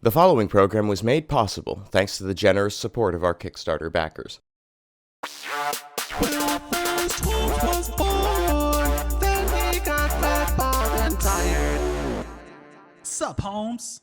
The following program was made possible thanks to the generous support of our Kickstarter backers. When our first Holmes was born, then he got fat, bald, and tired. Sup, Holmes?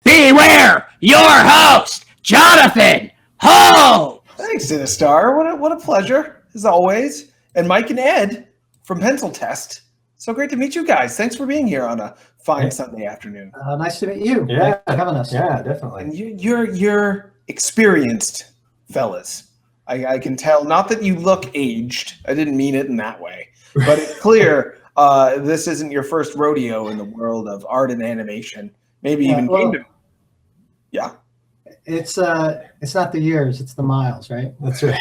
Beware your host, Jonathan Holmes! Thanks, Sinistar. What a pleasure, as always. And Mike and Ed from Pencil Test. So great to meet you guys. Thanks for being here on a fine Sunday afternoon. Nice to meet you. Yeah, for having us. Yeah, definitely. And you're experienced fellas. I can tell. Not that you look aged. I didn't mean it in that way. But it's clear this isn't your first rodeo in the world of art and animation. Maybe even kingdom. Yeah. It's not the years, it's the miles, right? That's right.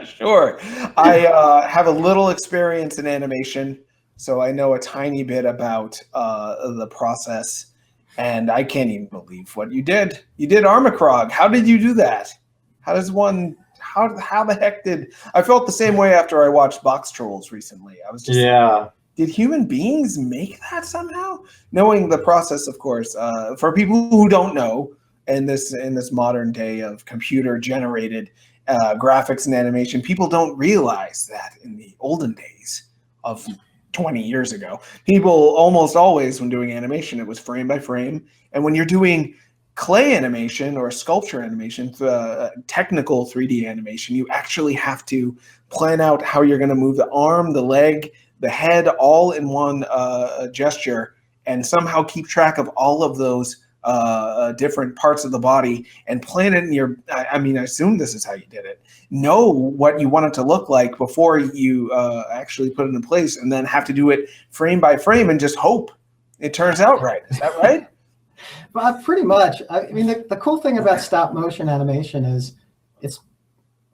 Sure. I have a little experience in animation, so I know a tiny bit about the process, and I can't even believe what you did. You did Armikrog. How did you do that? How the heck I felt the same way after I watched Box Trolls recently. I was just did human beings make that somehow? Knowing the process, of course, for people who don't know, in this modern day of computer generated graphics and animation, people don't realize that in the olden days of 20 years ago, people almost always, when doing animation, it was frame by frame. And when you're doing clay animation or sculpture animation, technical 3D animation, you actually have to plan out how you're going to move the arm, the leg, the head, all in one gesture, and somehow keep track of all of those different parts of the body and plan it in your, I assume this is how you did it. Know what you want it to look like before you actually put it in place, and then have to do it frame by frame and just hope it turns out right. Is that right? Pretty much. The cool thing about stop motion animation is it's,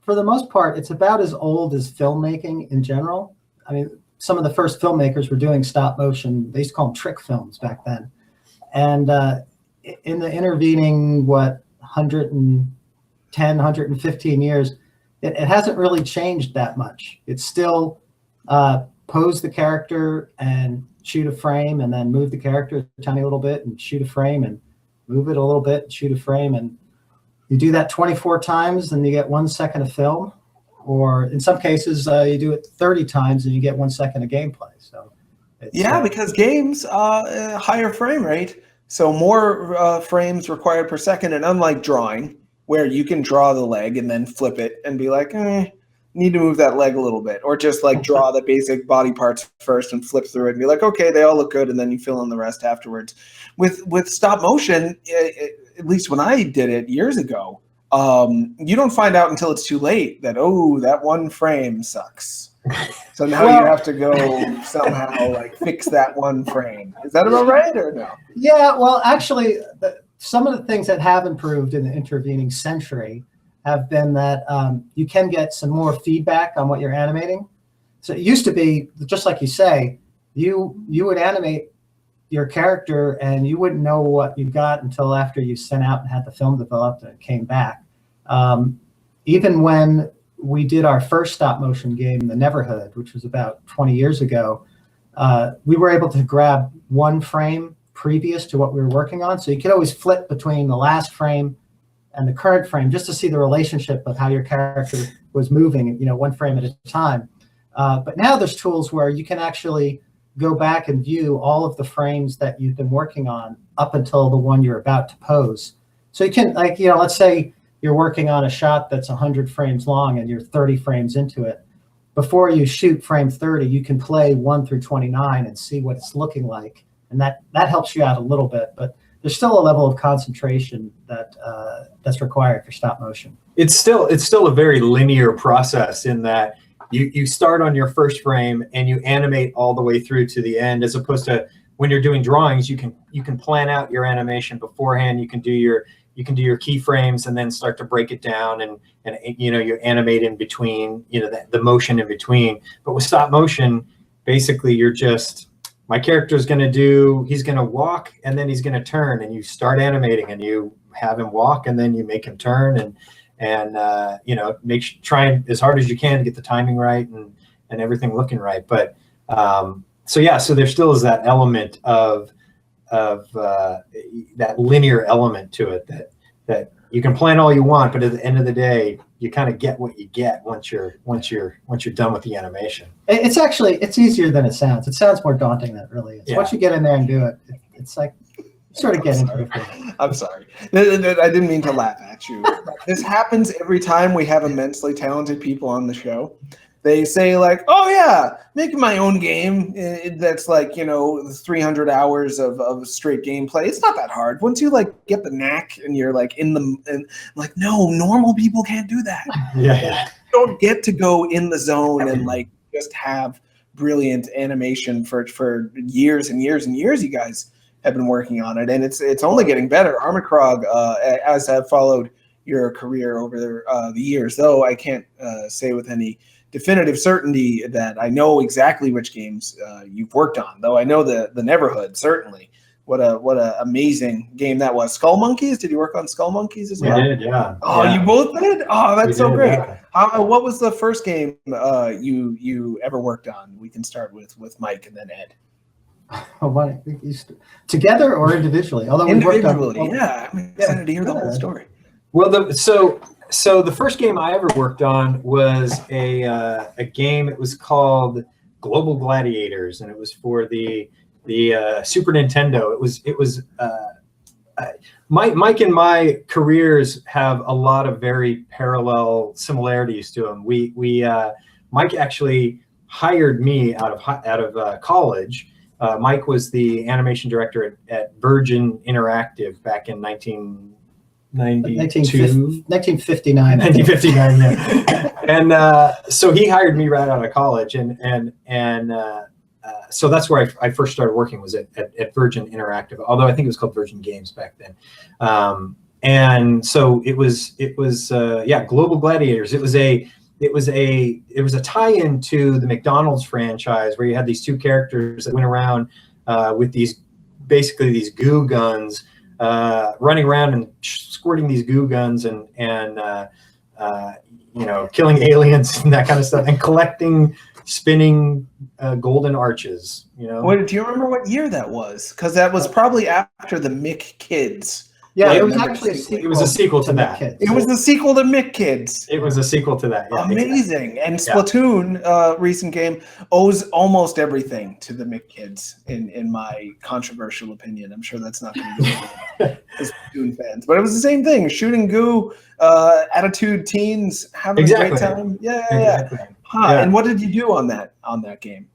for the most part, it's about as old as filmmaking in general. Some of the first filmmakers were doing stop motion. They used to call them trick films back then. And in the intervening, 110, 115 years, it hasn't really changed that much. It's still pose the character and shoot a frame, and then move the character a tiny little bit and shoot a frame, and move it a little bit and shoot a frame. And you do that 24 times, and you get 1 second of film. Or in some cases, you do it 30 times, and you get 1 second of gameplay. So because games, higher frame rate, so more frames required per second, and unlike drawing, where you can draw the leg and then flip it and be like, need to move that leg a little bit, or just like draw the basic body parts first and flip through it and be like, okay, they all look good, and then you fill in the rest afterwards. With stop motion, at least when I did it years ago, you don't find out until it's too late that, that one frame sucks. So now you have to go somehow fix that one frame. Is that about right or no? Yeah, well, actually, some of the things that have improved in the intervening century have been that you can get some more feedback on what you're animating. So it used to be, just like you say, you would animate your character and you wouldn't know what you got until after you sent out and had the film developed and it came back. Even when we did our first stop motion game, The Neverhood, which was about 20 years ago, we were able to grab one frame previous to what we were working on. So you could always flip between the last frame and the current frame just to see the relationship of how your character was moving, one frame at a time. But now there's tools where you can actually go back and view all of the frames that you've been working on up until the one you're about to pose. So you can, let's say you're working on a shot that's 100 frames long and you're 30 frames into it. Before you shoot frame 30, you can play 1 through 29 and see what it's looking like. And that helps you out a little bit, but there's still a level of concentration that's required for stop motion. It's still a very linear process in that you start on your first frame and you animate all the way through to the end, as opposed to when you're doing drawings, you can plan out your animation beforehand. You can do your keyframes and then start to break it down, and you animate in between, the motion in between. But with stop motion, basically you're just, my character is he's going to walk and then he's going to turn, and you start animating and you have him walk and then you make him turn, and try as hard as you can to get the timing right and everything looking right. But so there still is that element of that linear element to it that you can plan all you want, but at the end of the day, you kind of get what you get once you're done with the animation. It's easier than it sounds. It sounds more daunting than it really is. Yeah. Once you get in there and do it, it's like sort of get into it. I'm sorry. I didn't mean to laugh at you. This happens every time we have immensely talented people on the show. They say like, "Oh yeah, making my own game that's like 300 hours of straight gameplay. It's not that hard. Once you like get the knack and you're like like no, normal people can't do that. Yeah. You don't get to go in the zone and like just have brilliant animation for years and years and years. You guys have been working on it, and it's only getting better. Armikrog, as I've followed your career over the years, though I can't say with any definitive certainty that I know exactly which games you've worked on, though I know the Neverhood, certainly. What a amazing game that was. Skull Monkeys? Did you work on Skull Monkeys as well? We did, yeah. Oh, yeah. You both did? Oh, that's We so did, great. yeah. What was the first game you ever worked on? We can start with Mike and then Ed. Oh, what? Together or individually? Although we worked on yeah. I'm excited to hear the whole story. Well, so the first game I ever worked on was a game. It was called Global Gladiators, and it was for the Super Nintendo. It was Mike and my careers have a lot of very parallel similarities to them. Mike actually hired me out of college. Mike was the animation director at Virgin Interactive back in 1959. 1959, yeah. And so he hired me right out of college, and so that's where I first started working, was at Virgin Interactive, although I think it was called Virgin Games back then. And so it was Global Gladiators. It was a tie-in to the McDonald's franchise, where you had these two characters that went around with these goo guns, running around and squirting these goo guns and killing aliens and that kind of stuff, and collecting spinning golden arches. Do you remember what year that was? Because that was probably after the Mick Kids. Yeah, Like, it was actually a sequel. It was a sequel to that. Kids. It was the sequel to Mick Kids. It was a sequel to that. Yeah, Amazing. And Splatoon, recent game, owes almost everything to the Mick Kids, in my controversial opinion. I'm sure that's not going to be the Splatoon fans. But it was the same thing. Shooting goo, attitude teens, having a great time. Yeah. Exactly. Huh. Yeah. And what did you do on that game?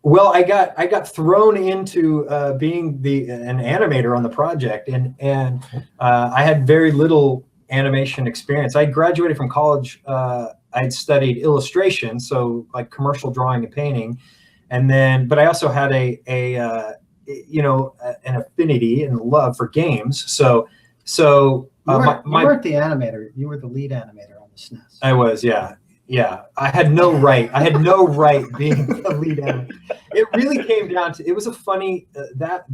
Well, I got thrown into being an animator on the project, and I had very little animation experience. I graduated from college. I'd studied illustration, so like commercial drawing and painting, but I also had an affinity and love for games. So you weren't the animator. You were the lead animator on the SNES. I was, yeah. Yeah, I had no right being the lead animator. It really came down to, it was a funny, that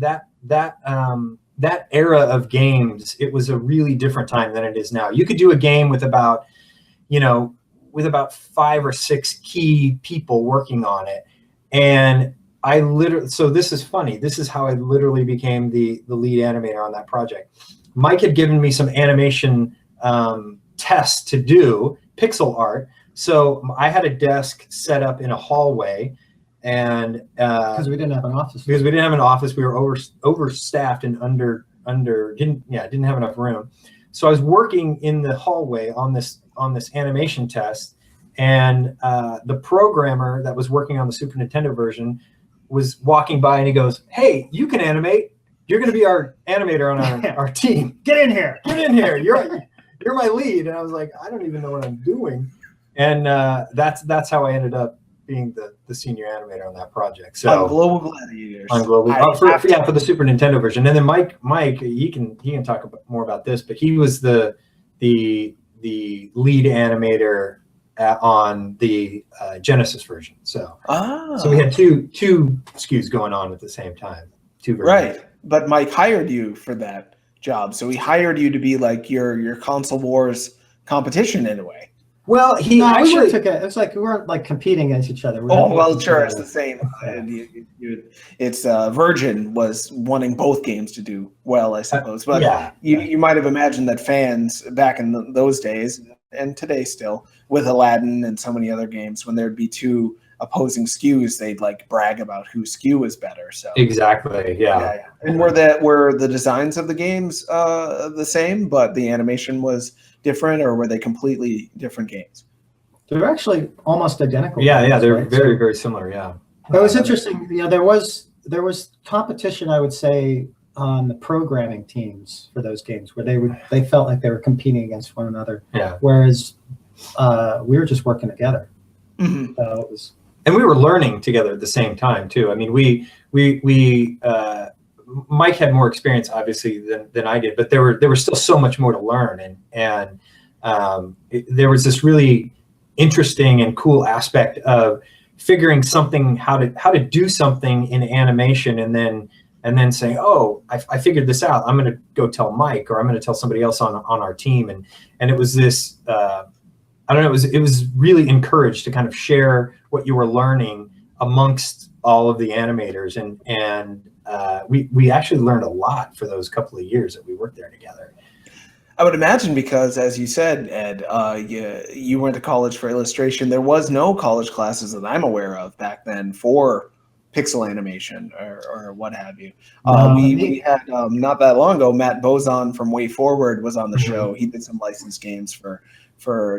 era of games, it was a really different time than it is now. You could do a game with about 5 or 6 key people working on it. And so this is funny. This is how I literally became the lead animator on that project. Mike had given me some animation tests to do, pixel art. So I had a desk set up in a hallway, and because we didn't have an office. we were overstaffed and didn't have enough room. So I was working in the hallway on this animation test, and the programmer that was working on the Super Nintendo version was walking by, and he goes, "Hey, you can animate. You're going to be our animator on our team. Get in here. You're my lead." And I was like, I don't even know what I'm doing. And that's how I ended up being the senior animator on that project. So on Global Gladiators. For the Super Nintendo version. And then Mike, he can talk more about this, but he was the lead animator on the Genesis version. So we had two SKUs going on at the same time. Two versions. Right, but Mike hired you for that job, so he hired you to be like your console wars competition in a way. Well, he No, we actually worked together. It's like we weren't like competing against each other. We Oh were well, working sure, it's together. the same. It's Virgin was wanting both games to do well, I suppose. But yeah. you might have imagined that fans back in those days and today still with Aladdin and so many other games, when there'd be two opposing SKUs, they'd like brag about whose SKU was better. So Exactly. Yeah. And were the designs of the games the same, but the animation was different, or were they completely different games? They're actually almost identical. Yeah. games, They're right? very, very similar. Yeah. It was interesting. You know, there was competition, I would say, on the programming teams for those games where they felt like they were competing against one another. Yeah. Whereas we were just working together. Mm-hmm. So it was. And we were learning together at the same time too. I mean, Mike had more experience obviously than I did, but there was still so much more to learn, and there was this really interesting and cool aspect of figuring something how to do something in animation, and then saying, oh, I figured this out. I'm going to go tell Mike, or I'm going to tell somebody else on our team, and it was this. I don't know. It was really encouraged to kind of share what you were learning amongst all of the animators, and we actually learned a lot for those couple of years that we worked there together. I would imagine, because as you said, Ed, you went to college for illustration. There was no college classes that I'm aware of back then for pixel animation or what have you. We had not that long ago, Matt Bozon from Way Forward was on the show. He did some licensed games for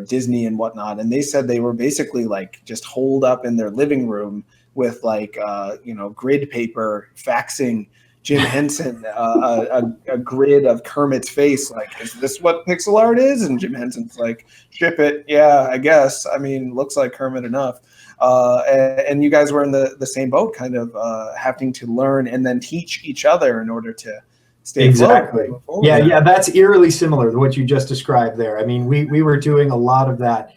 Disney and whatnot, and they said they were basically like just holed up in their living room with like grid paper, faxing Jim Henson a grid of Kermit's face, like, is this what pixel art is? And Jim Henson's like, ship it. Yeah, I guess. I mean, looks like Kermit enough. And you guys were in the same boat, kind of having to learn and then teach each other in order to stay Exactly. afloat. Yeah, that's eerily similar to what you just described there. I mean, we were doing a lot of that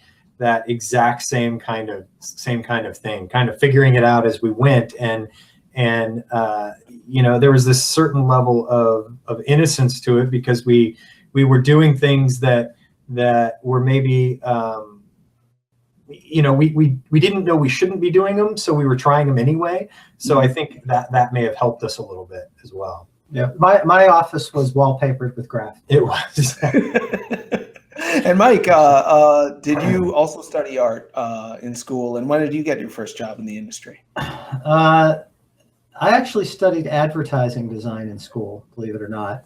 exact same kind of thing, kind of figuring it out as we went, and there was this certain level of innocence to it, because we were doing things that were maybe we didn't know we shouldn't be doing them, so we were trying them anyway. So I think that may have helped us a little bit as well. Yeah, my office was wallpapered with graph. It was. And Mike, did you also study art in school? And when did you get your first job in the industry? I actually studied advertising design in school, believe it or not,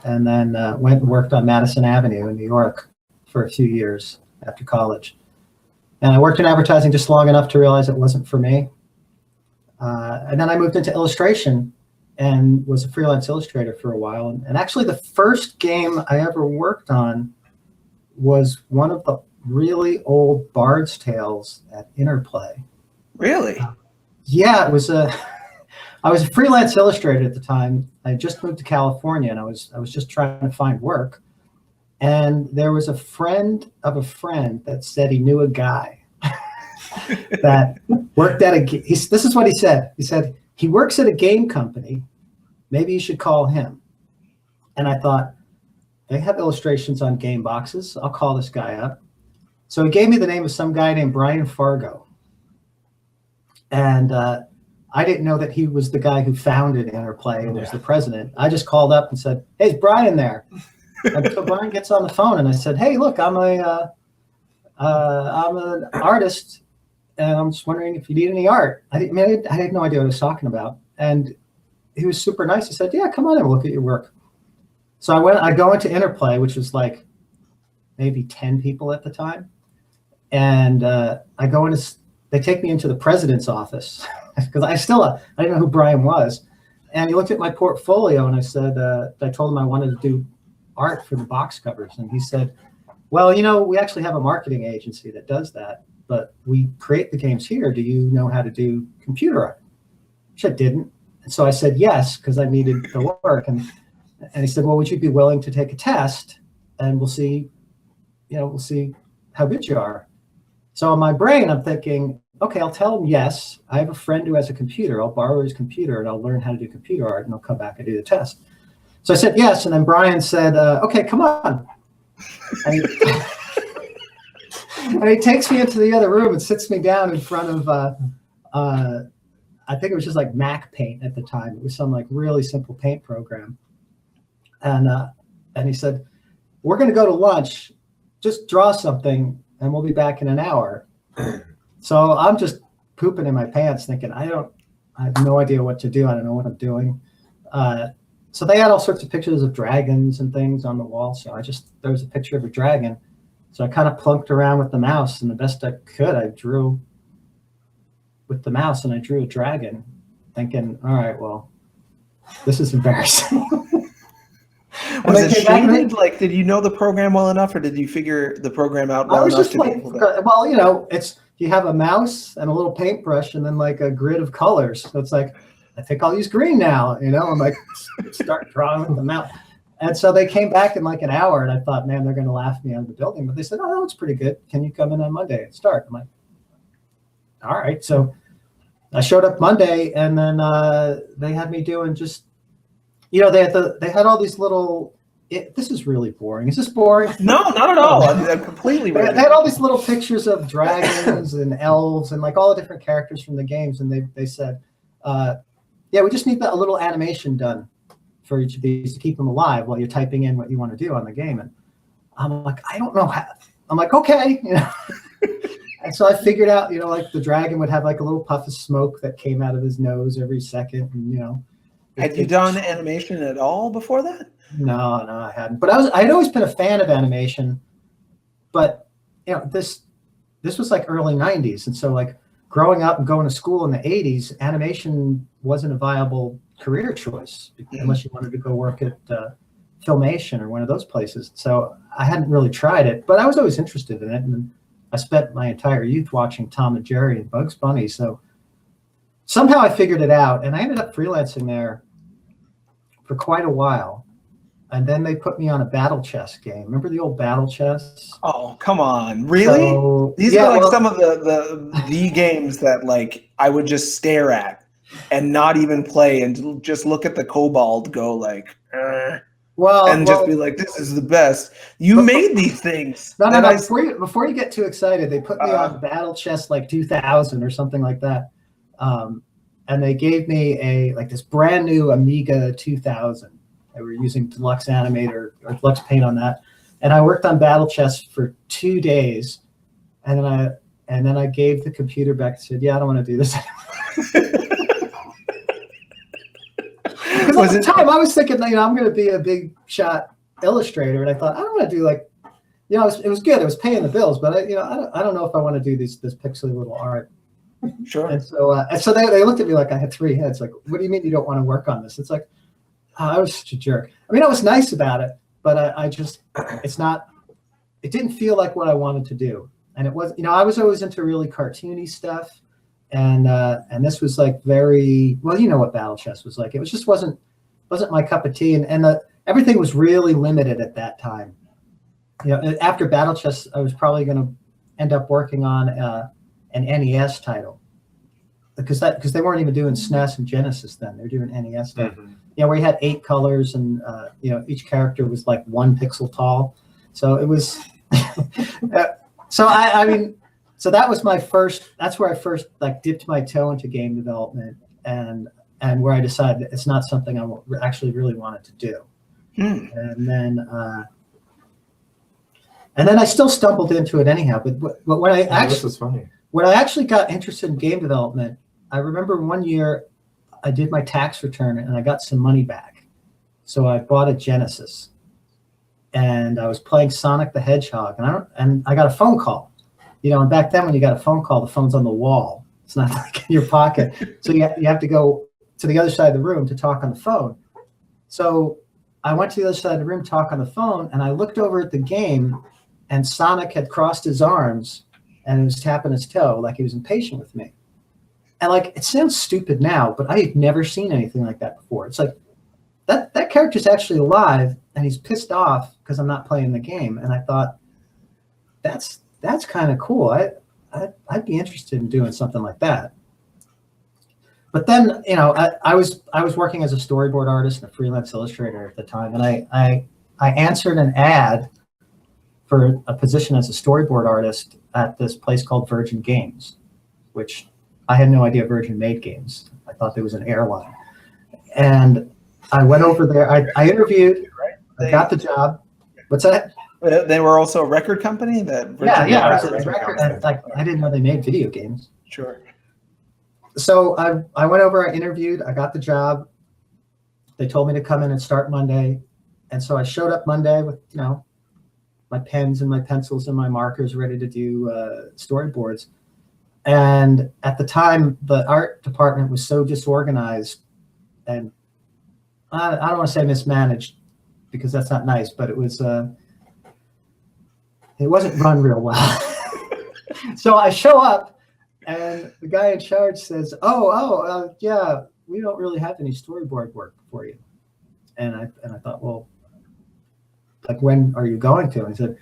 and then went and worked on Madison Avenue in New York for a few years after college. And I worked in advertising just long enough to realize it wasn't for me. And then I moved into illustration and was a freelance illustrator for a while. And actually the first game I ever worked on was one of the really old Bard's Tales at Interplay. Really? Yeah, it was I was a freelance illustrator at the time. I just moved to California, and I was just trying to find work. And there was a friend of a friend that said he knew a guy that worked at this is what he said. He said, he works at a game company. Maybe you should call him. And I thought, they have illustrations on game boxes. I'll call this guy up. So he gave me the name of some guy named Brian Fargo. And I didn't know that he was the guy who founded Interplay and was the president. I just called up and said, hey, is Brian there? And so Brian gets on the phone, and I said, hey, look, I'm an artist, and I'm just wondering if you need any art. I had no idea what I was talking about. And he was super nice. He said, yeah, come on in, we'll look at your work. So I go into Interplay, which was like maybe 10 people at the time. And I go in, they take me into the president's office because I didn't know who Brian was. And he looked at my portfolio, and I said, I told him I wanted to do art for the box covers. And he said, well, we actually have a marketing agency that does that, but we create the games here. Do you know how to do computer art? Which I didn't. And so I said yes, because I needed the work. And he said, well, would you be willing to take a test, and we'll see how good you are. So in my brain, I'm thinking, okay, I'll tell him yes. I have a friend who has a computer. I'll borrow his computer, and I'll learn how to do computer art, and I'll come back and do the test. So I said yes, and then Brian said, okay, come on. And And he takes me into the other room and sits me down in front of, I think it was just like Mac Paint at the time. It was some like really simple paint program. And he said, we're going to go to lunch. Just draw something and we'll be back in an hour. So I'm just pooping in my pants thinking, I have no idea what to do. I don't know what I'm doing. So they had all sorts of pictures of dragons and things on the wall. So there was a picture of a dragon. So I kind of plunked around with the mouse, and the best I could, I drew with the mouse, and I drew a dragon, thinking, all right, well, this is embarrassing. Was it shaded? Like, did you know the program well enough, or did you figure the program out well enough to be able to... Well, you know, you have a mouse and a little paintbrush and then like a grid of colors. So it's like, I think I'll use green now, you know, I'm like, start drawing with the mouse. And so they came back in like an hour, and I thought, man, they're going to laugh me out of the building. But they said, oh, that looks pretty good. Can you come in on Monday and start? I'm like, all right. So I showed up Monday, and then they had me doing just, you know, they had all these little, this is really boring. Is this boring? No, not at all. I'm completely ready. They had all these little pictures of dragons and elves and like all the different characters from the games. And they said, yeah, we just need a little animation done for each of these to keep them alive while you're typing in what you want to do on the game. And I'm like, I don't know how. I'm like, okay, you know. And so I figured out, you know, like the dragon would have like a little puff of smoke that came out of his nose every second, and you know. Had you done animation at all before that? No, I hadn't. But I'd always been a fan of animation. But you know, this was like early '90s, and so like growing up and going to school in the '80s, animation wasn't a viable career choice unless you wanted to go work at Filmation or one of those places. So I hadn't really tried it, but I was always interested in it. And I spent my entire youth watching Tom and Jerry and Bugs Bunny. So somehow I figured it out, and I ended up freelancing there for quite a while. And then they put me on a battle chess game. Remember the old battle chess? Oh, come on. Really? So, These are like some of the games that like I would just stare at and not even play, and just look at the kobold go like, just be like, this is the best. You made these things. No. Before you get too excited, they put me on Battle Chess like 2000 or something like that. And they gave me this brand new Amiga 2000. They were using Deluxe Animator or Deluxe Paint on that. And I worked on Battle Chess for 2 days. And then I gave the computer back and said, yeah, I don't want to do this anymore. Because at the time I was thinking, you know, I'm going to be a big shot illustrator, and I thought I don't want to do like, you know, it was good. It was paying the bills, but I don't know if I want to do this pixely little art. Sure. And so they looked at me like I had 3 heads. Like, what do you mean you don't want to work on this? It's like, I was such a jerk. I mean, I was nice about it, but it didn't feel like what I wanted to do. And it was, you know, I was always into really cartoony stuff. And this was like very, well, you know what battle chess was like. It was just wasn't my cup of tea. And everything was really limited at that time. You know, after battle chess, I was probably going to end up working on an NES title because they weren't even doing SNES and Genesis then. They were doing NES stuff. Mm-hmm. You know, where you had 8 colors and you know, each character was like 1 pixel tall. So it was. So that was that's where I first like dipped my toe into game development and where I decided it's not something I actually really wanted to do. And then I still stumbled into it anyhow. But when this is funny. When I actually got interested in game development, I remember one year I did my tax return and I got some money back. So I bought a Genesis and I was playing Sonic the Hedgehog and I got a phone call. You know, and back then when you got a phone call, the phone's on the wall. It's not like in your pocket. So you have to go to the other side of the room to talk on the phone. So I went to the other side of the room to talk on the phone, and I looked over at the game, and Sonic had crossed his arms and was tapping his toe like he was impatient with me. And like, it sounds stupid now, but I had never seen anything like that before. It's like, that character's actually alive, and he's pissed off because I'm not playing the game. And I thought, that's kind of cool. I'd be interested in doing something like that. But then, you know, I was working as a storyboard artist and a freelance illustrator at the time, and I answered an ad for a position as a storyboard artist at this place called Virgin Games, which I had no idea Virgin made games. I thought there was an airline. And I went over there. I interviewed. I got the job. What's that? They were also a record company. Yeah. It was a record. I didn't know they made video games. Sure. So I went over. I interviewed. I got the job. They told me to come in and start Monday, and so I showed up Monday with my pens and my pencils and my markers ready to do storyboards. And at the time, the art department was so disorganized, and I don't want to say mismanaged because that's not nice, but it wasn't run real well. So I show up, and the guy in charge says, yeah, we don't really have any storyboard work for you. And I thought, well, like, when are you going to? And he said,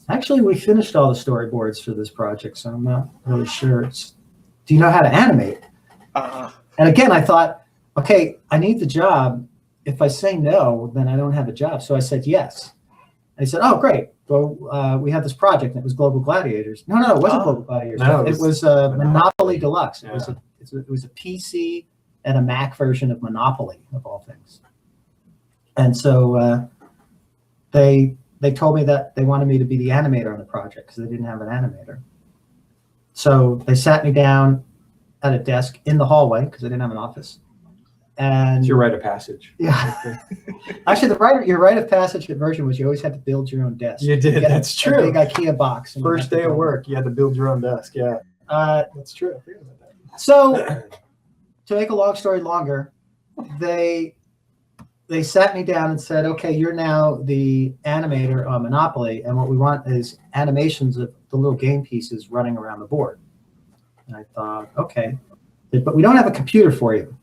actually, we finished all the storyboards for this project, so I'm not really sure. Do you know how to animate? And again, I thought, okay, I need the job. If I say no, then I don't have a job. So I said yes. And he said, oh, great. Well, we have this project, and it was Global Gladiators. No, it wasn't Global Gladiators. No, it was Monopoly Deluxe. It was a PC and a Mac version of Monopoly, of all things. And so they told me that they wanted me to be the animator on the project because they didn't have an animator. So they sat me down at a desk in the hallway because they didn't have an office. And It's your rite of passage. yeah, actually, your rite of passage at Virgin was you always had to build your own desk. You did. You get That's a true. big IKEA box. And you First had to day of build it. work, you had to build your own desk. Yeah, that's true. I forgot about that. So, to make a long story longer, they sat me down and said, okay, you're now the animator on Monopoly, and what we want is animations of the little game pieces running around the board. And I thought, okay, but we don't have a computer for you.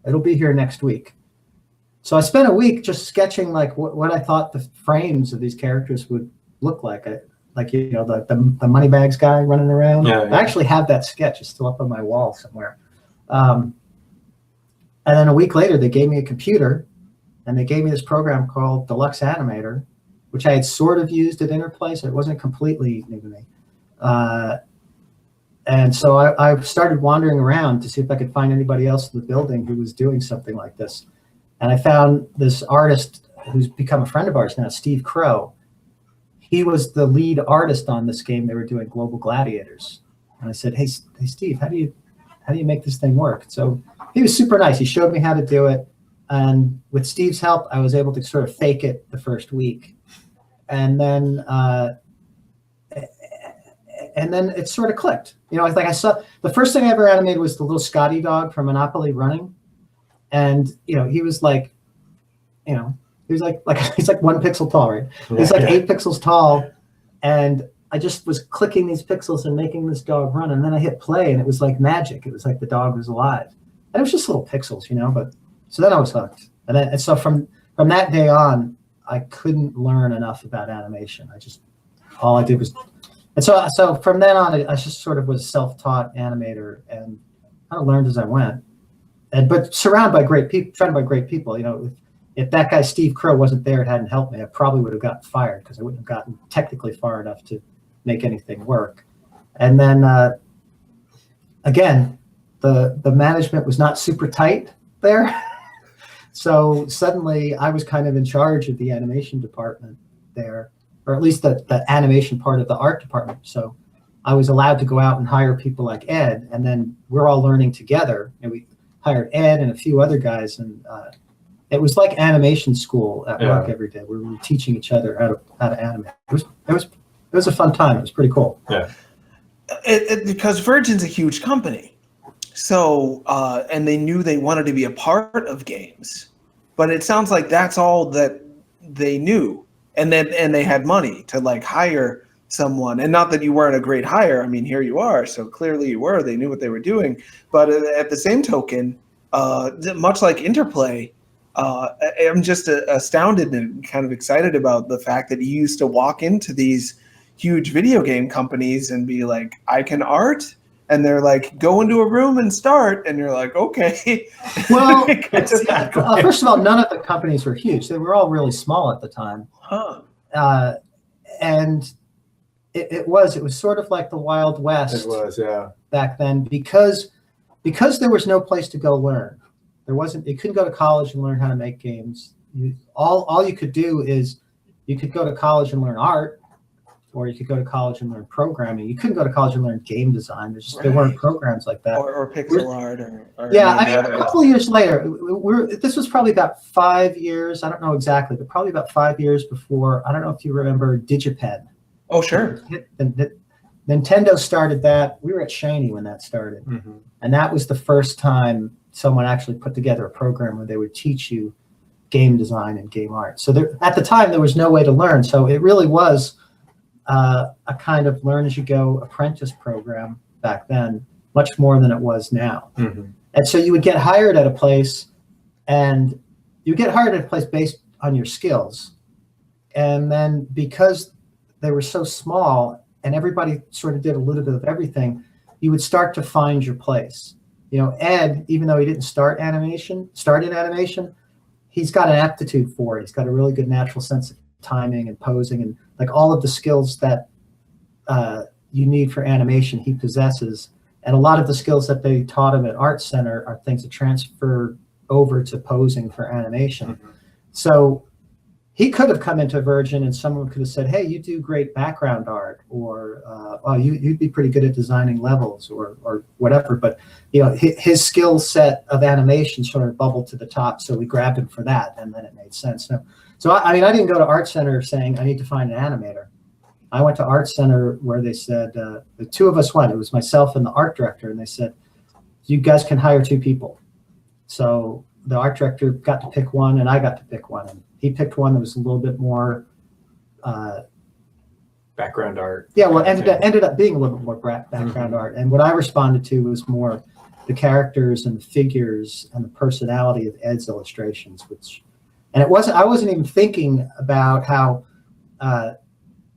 It'll be here next week. So I spent a week just sketching like what I thought the frames of these characters would look like. The Moneybags guy running around. Yeah. I actually have that sketch. It's still up on my wall somewhere. And then a week later, they gave me a computer, and they gave me this program called Deluxe Animator, which I had sort of used at Interplay, so it wasn't completely new to me. And so I started wandering around to see if I could find anybody else in the building who was doing something like this. And I found this artist who's become a friend of ours now, Steve Crow. He was the lead artist on this game. They were doing Global Gladiators. And I said, hey Steve, how do you make this thing work? So he was super nice. He showed me how to do it. And with Steve's help, I was able to sort of fake it the first week. And then it sort of clicked. It's like I saw the first thing I ever animated was the little Scotty dog from Monopoly running. And, he was like, he's like 1 pixel tall, right? He's like 8 pixels tall. And I just was clicking these pixels and making this dog run. And then I hit play, and it was like magic. It was like the dog was alive. And it was just little pixels, but so then I was hooked. And so from that day on, I couldn't learn enough about animation. All I did was, and so from then on, I just sort of was a self-taught animator and kind of learned as I went. But surrounded by great people, if that guy Steve Crow wasn't there and hadn't helped me, I probably would have gotten fired because I wouldn't have gotten technically far enough to make anything work. And then again, the management was not super tight there. So suddenly I was kind of in charge of the animation department there, or at least the animation part of the art department. So I was allowed to go out and hire people like Ed, and then we're all learning together. And we hired Ed and a few other guys, and it was like animation school at work every day. We were teaching each other how to animate. It was a fun time. It was pretty cool. Yeah. Because Virgin's a huge company. So, and they knew they wanted to be a part of games, but it sounds like that's all that they knew. And then they had money to like hire someone, and not that you weren't a great hire. I mean, here you are. So clearly you were, they knew what they were doing. But at the same token, much like Interplay, I'm just astounded and kind of excited about the fact that you used to walk into these huge video game companies and be like, I can art. And they're like, go into a room and start. And you're like, okay. Well, first of all, none of the companies were huge. They were all really small at the time. Huh. And it was sort of like the Wild West. It was, yeah. Back then, because there was no place to go learn. There wasn't. You couldn't go to college and learn how to make games. All you could do is you could go to college and learn art, or you could go to college and learn programming. You couldn't go to college and learn game design. There weren't programs like that. Or pixel art. Or Yeah, I mean, a couple of years later, this was probably about 5 years. I don't know exactly, but probably about 5 years before. I don't know if you remember DigiPen. Oh, sure. Nintendo started that. We were at Shiny when that started. Mm-hmm. And that was the first time someone actually put together a program where they would teach you game design and game art. So at the time, there was no way to learn. So it really was a kind of learn-as-you-go apprentice program back then, much more than it was now. Mm-hmm. And so you would get hired at a place, and you get hired at a place based on your skills. And then because they were so small and everybody sort of did a little bit of everything, you would start to find your place. You know, Ed, even though he didn't start in animation, he's got an aptitude for it. He's got a really good natural sense of timing and posing, and like all of the skills that you need for animation, he possesses. And a lot of the skills that they taught him at Art Center are things that transfer over to posing for animation. Mm-hmm. So he could have come into Virgin and someone could have said, hey, you do great background art, or oh, you'd be pretty good at designing levels, or whatever. But you know, his skill set of animation sort of bubbled to the top, so we grabbed him for that, and then it made sense. So I mean, I didn't go to Art Center saying I need to find an animator. I went to Art Center where they said, the two of us went. It was myself and the art director, and they said, you guys can hire 2 people. So the art director got to pick one, and I got to pick one. And he picked one that was a little bit more Background art. Yeah, well, ended up being a little bit more background art. And what I responded to was more the characters and the figures and the personality of Ed's illustrations, and I wasn't even thinking about how,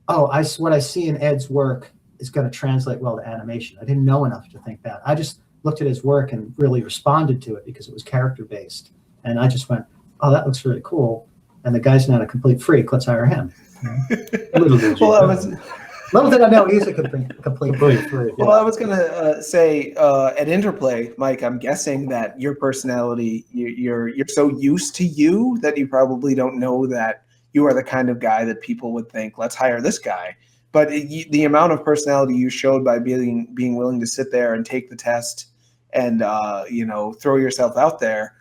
what I see in Ed's work is going to translate well to animation. I didn't know enough to think that. I just looked at his work and really responded to it because it was character based. And I just went, oh, that looks really cool. And the guy's not a complete freak. Let's hire him. Little did I know he's a complete freak. Well, I was going to say at Interplay, Mike, I'm guessing that your personality, you're so used to you that you probably don't know that you are the kind of guy that people would think, let's hire this guy. But the amount of personality you showed by being willing to sit there and take the test and throw yourself out there.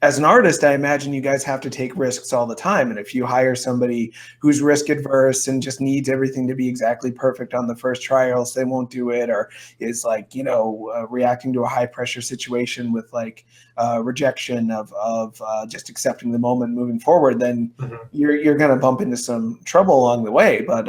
As an artist, I imagine you guys have to take risks all the time. And if you hire somebody who's risk adverse and just needs everything to be exactly perfect on the first try, or else they won't do it, or is like, reacting to a high pressure situation with like rejection of just accepting the moment moving forward, then you're going to bump into some trouble along the way. But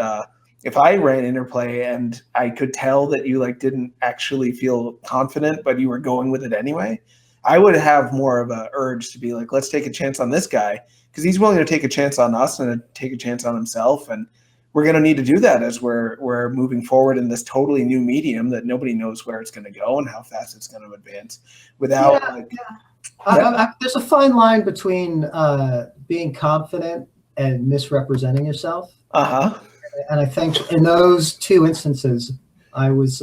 if I ran Interplay and I could tell that you like didn't actually feel confident, but you were going with it anyway, I would have more of a urge to be like, let's take a chance on this guy, because he's willing to take a chance on us and to take a chance on himself. And we're going to need to do that as we're moving forward in this totally new medium that nobody knows where it's going to go and how fast it's going to advance without there's a fine line between being confident and misrepresenting yourself. And I think in those 2 instances, I was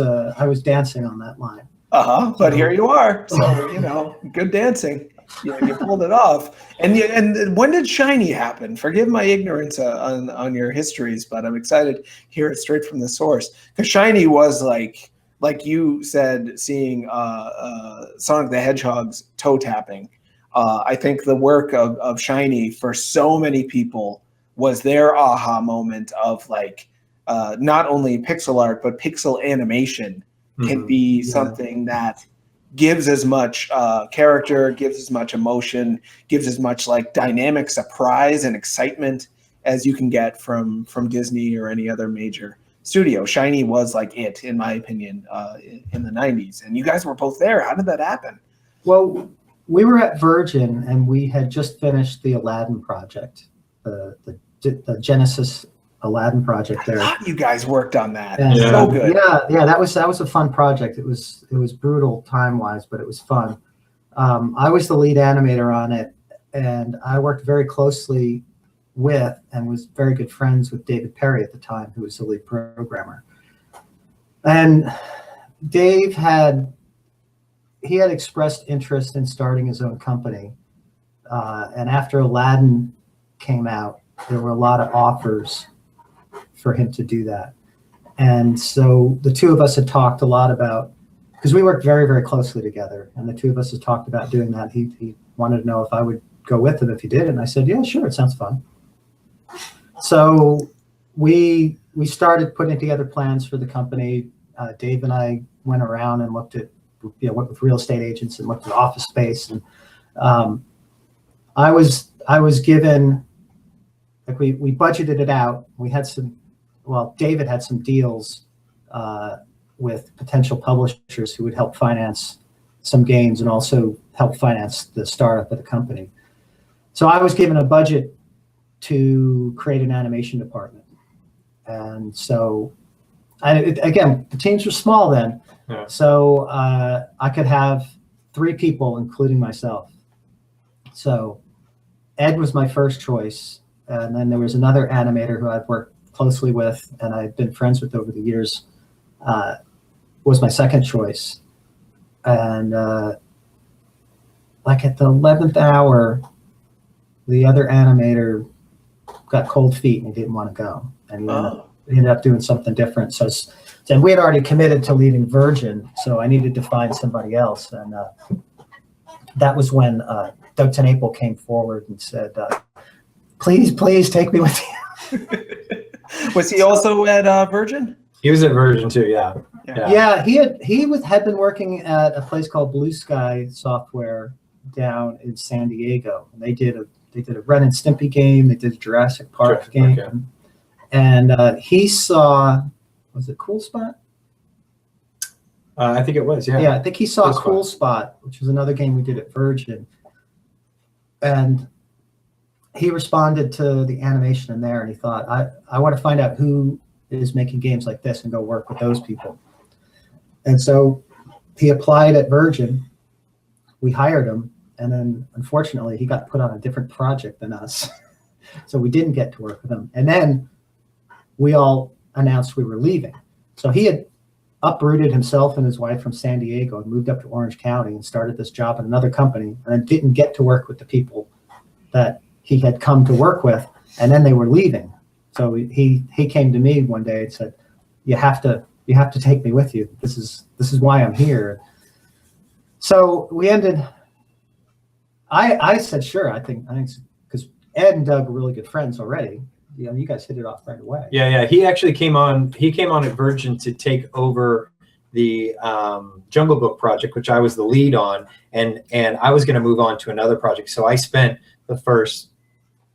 dancing on that line. But here you are. So, good dancing. You pulled it off. And when did Shiny happen? Forgive my ignorance on your histories, but I'm excited to hear it straight from the source. Because Shiny was like you said, seeing Sonic the Hedgehog's toe tapping. I think the work of Shiny for so many people was their aha moment of like not only pixel art, but pixel animation can be something that gives as much character, gives as much emotion, gives as much like dynamic surprise and excitement as you can get from Disney or any other major studio. Shiny was like it, in my opinion, in the 90s. And you guys were both there. How did that happen? Well, we were at Virgin and we had just finished the Aladdin project, the Genesis Aladdin project there. You guys worked on that. Yeah. So good. Yeah, that was a fun project. It was brutal time-wise, but it was fun. I was the lead animator on it, and I worked very closely with and was very good friends with David Perry at the time, who was the lead programmer. And Dave had expressed interest in starting his own company. And after Aladdin came out, there were a lot of offers for him to do that. And so the two of us had talked a lot about, because we worked very, very closely together, and the two of us had talked about doing that. He wanted to know if I would go with him if he did, and I said, yeah, sure, it sounds fun. So we started putting together plans for the company. Dave and I went around and went with real estate agents and looked at office space. And I was given, like we budgeted it out. We had David had some deals with potential publishers who would help finance some games and also help finance the startup of the company. So I was given a budget to create an animation department. And so, again, the teams were small then. Yeah. So I could have 3 people, including myself. So Ed was my first choice. And then there was another animator who I'd worked closely with and I'd been friends with over the years, was my second choice. And like at the 11th hour, the other animator got cold feet and he didn't want to go. And he ended up doing something different. So and we had already committed to leaving Virgin, so I needed to find somebody else. And that was when Doug Tenaple came forward and said, please take me with you. Was he also at Virgin? He was at Virgin too, yeah. Yeah, he had been working at a place called Blue Sky Software down in San Diego. And they did a Ren and Stimpy game. They did a Jurassic Park game. Okay. And he saw, was it Cool Spot? I think it was, yeah. Yeah, I think he saw Cool Cool Spot, which was another game we did at Virgin. And he responded to the animation in there, and he thought, I want to find out who is making games like this and go work with those people. And so he applied at Virgin. We hired him, and then unfortunately he got put on a different project than us. So we didn't get to work with him. And then we all announced we were leaving. So he had uprooted himself and his wife from San Diego and moved up to Orange County and started this job at another company, and then didn't get to work with the people that he had come to work with, and then they were leaving. So he came to me one day and said, you have to take me with you. This is why I'm here. So we ended, I said, sure, I think because Ed and Doug were really good friends already. You guys hit it off right away. Yeah. He actually came on at Virgin to take over the Jungle Book project, which I was the lead on, and I was going to move on to another project. So I spent the first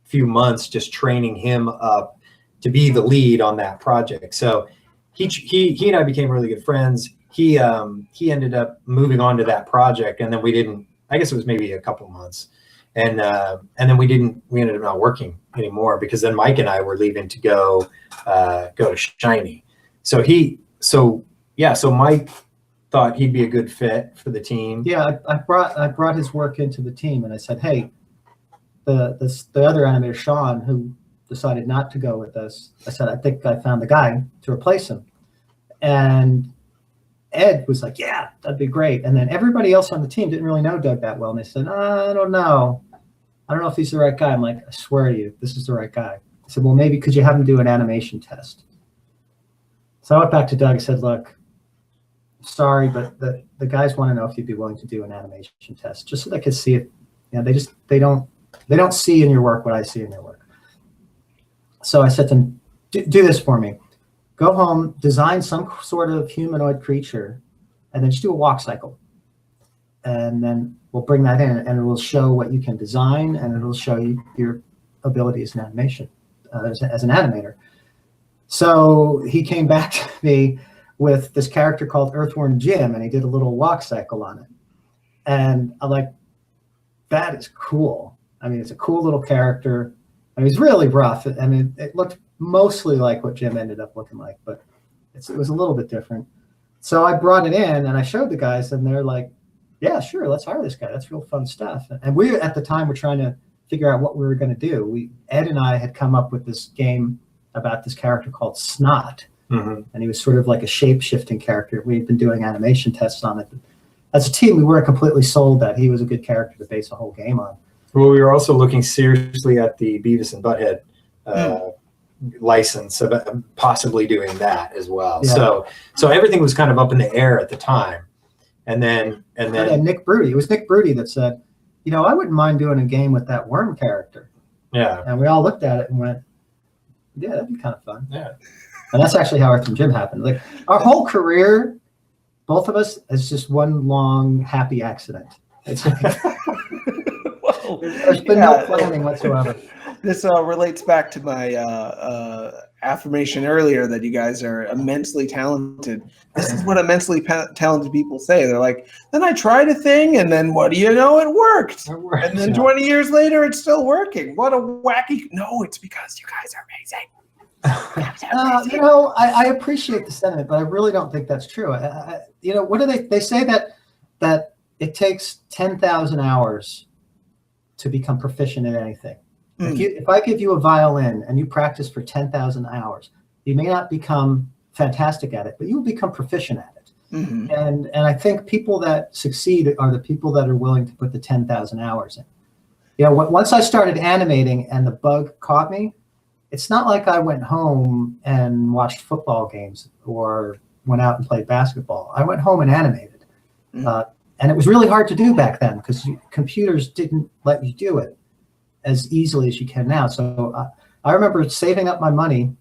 few months just training him up to be the lead on that project. So he and I became really good friends. He ended up moving on to that project, and then we didn't. I guess it was maybe a couple months, and then we ended up not working anymore because then Mike and I were leaving to go to Shiny. So Mike thought he'd be a good fit for the team. Yeah, I brought his work into the team, and I said, hey, the other animator, Sean, who decided not to go with us, I said, I think I found the guy to replace him. And Ed was like, yeah, that'd be great. And then everybody else on the team didn't really know Doug that well. And they said, I don't know if he's the right guy. I'm like, I swear to you, this is the right guy. I said, well, maybe could you have him do an animation test? So I went back to Doug and said, look, sorry, but the guys want to know if you'd be willing to do an animation test, just so they could see it. You know, they don't see in your work what I see in your work. So I said to him, do this for me. Go home, design some sort of humanoid creature, and then just do a walk cycle. And then we'll bring that in, and it will show what you can design, and it will show you your ability as an animation, as an animator. So he came back to me with this character called Earthworm Jim, and he did a little walk cycle on it. And I'm like, that is cool. I mean, it's a cool little character. I mean, it's really rough. I mean, it looked mostly like what Jim ended up looking like, but it was a little bit different. So I brought it in and I showed the guys, and they're like, yeah, sure, let's hire this guy. That's real fun stuff. And we, at the time, were trying to figure out what we were going to do. Ed and I had come up with this game about this character called Snot, Mhm. and he was sort of like a shape-shifting character. We'd been doing animation tests on it. As a team, we weren't completely sold that he was a good character to base a whole game on. Well, we were also looking seriously at the Beavis and Butthead license of possibly doing that as well. Yeah. So everything was kind of up in the air at the time. And then Nick Broody. It was Nick Broody that said, I wouldn't mind doing a game with that worm character. yeah. And we all looked at it and went, yeah, that'd be kind of fun. Yeah. And that's actually how Earth and Jim happened. Like our whole career, both of us, is just one long happy accident. It's Well, there's been no planning whatsoever. This relates back to my affirmation earlier that you guys are immensely talented. This is what immensely talented people say. They're like, then I tried a thing, and then what do you know? It worked. And then 20 years later, it's still working. What a wacky... No, it's because you guys are amazing. I appreciate the sentiment, but I really don't think that's true. What do they say that it takes 10,000 hours to become proficient in anything. If I give you a violin and you practice for 10,000 hours, you may not become fantastic at it, but you will become proficient at it. Mm-hmm. And I think people that succeed are the people that are willing to put the 10,000 hours in. Once I started animating and the bug caught me, it's not like I went home and watched football games or went out and played basketball. I went home and animated. And it was really hard to do back then because computers didn't let you do it as easily as you can now. So I remember saving up my money,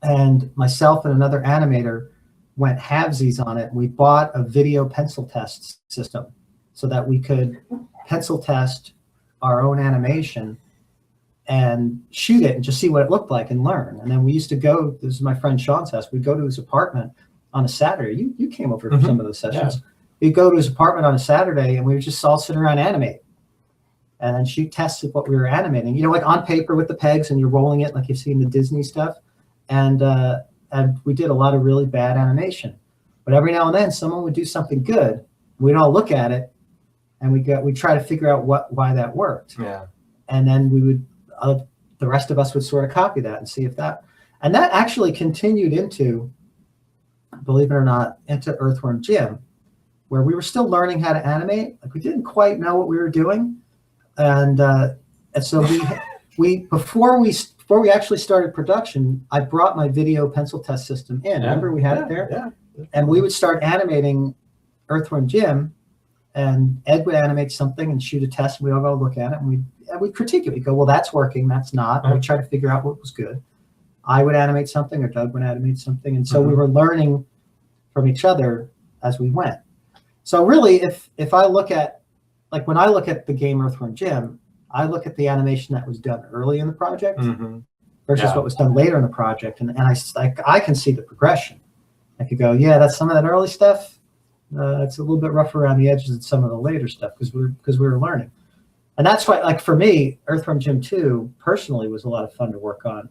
and myself and another animator went halvesies on it. We bought a video pencil test system so that we could pencil test our own animation and shoot it and just see what it looked like and learn. And then we used to go, this is my friend Sean's house, we'd go to his apartment on a Saturday. You came over for some of those sessions. Yeah. We'd go to his apartment on a Saturday and we would just all sit around animate and then shoot tests of what we were animating, like on paper with the pegs, and you're rolling it like you've seen the Disney stuff. And we did a lot of really bad animation, but every now and then someone would do something good. We'd all look at it and we'd try to figure out why that worked. Yeah. And then we would, the rest of us would sort of copy that and see if that, and that actually continued into, believe it or not, into Earthworm Jim, where we were still learning how to animate. Like we didn't quite know what we were doing. And so we before we actually started production, I brought my video pencil test system in. Yeah. Remember we had it there? Yeah. And we would start animating Earthworm Jim, and Ed would animate something and shoot a test, and we'd all go look at it, and we'd critique it. We'd go, well, that's working, that's not. And we'd try to figure out what was good. I would animate something, or Doug would animate something. And so we were learning from each other as we went. So really, if I look at, like when I look at the game Earthworm Jim, I look at the animation that was done early in the project versus what was done later in the project. And I can see the progression. I could go, yeah, that's some of that early stuff. It's a little bit rough around the edges and some of the later stuff because we were learning. And that's why, like for me, Earthworm Jim 2 personally was a lot of fun to work on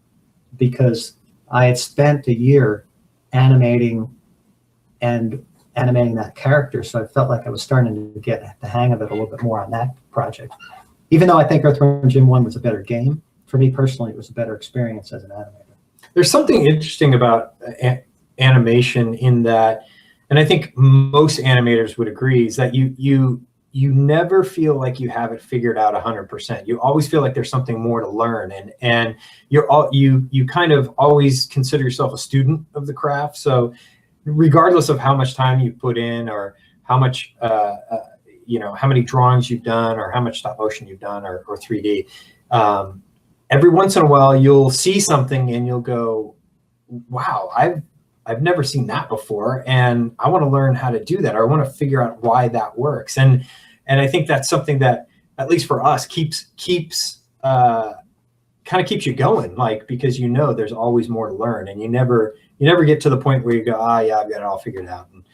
because I had spent a year animating that character. So I felt like I was starting to get the hang of it a little bit more on that project. Even though I think Earthworm Jim 1 was a better game, for me personally, it was a better experience as an animator. There's something interesting about animation in that, and I think most animators would agree, is that you never feel like you have it figured out 100%. You always feel like there's something more to learn, and you kind of always consider yourself a student of the craft. So regardless of how much time you put in or how much how many drawings you've done or how much stop motion you've done or 3D, every once in a while you'll see something and you'll go, wow, I've never seen that before, and I want to learn how to do that, or I want to figure out why that works. And I think that's something that, at least for us, keeps you going, like, because there's always more to learn, and you never get to the point where you go, yeah, I've got it all figured out, and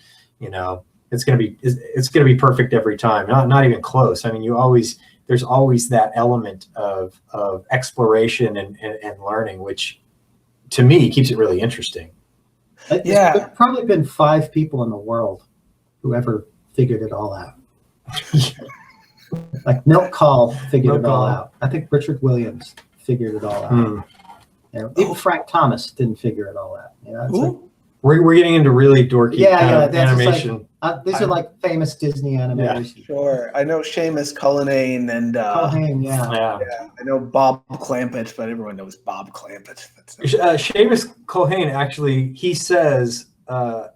it's gonna be perfect every time. Not even close. I mean, there's always that element of exploration and learning, which to me keeps it really interesting. There's probably been 5 people in the world who ever figured it all out. Like Milt Kahl figured it all out. I think Richard Williams figured it all out. You know, even Frank Thomas didn't figure it all out. You know, it's like, We're getting into really dorky kind of that's just animation. these are like famous Disney animators. Sure. I know Seamus Cullinane and Culhane, Yeah. I know Bob Clampett, but everyone knows Bob Clampett. Seamus Culhane actually, he says, I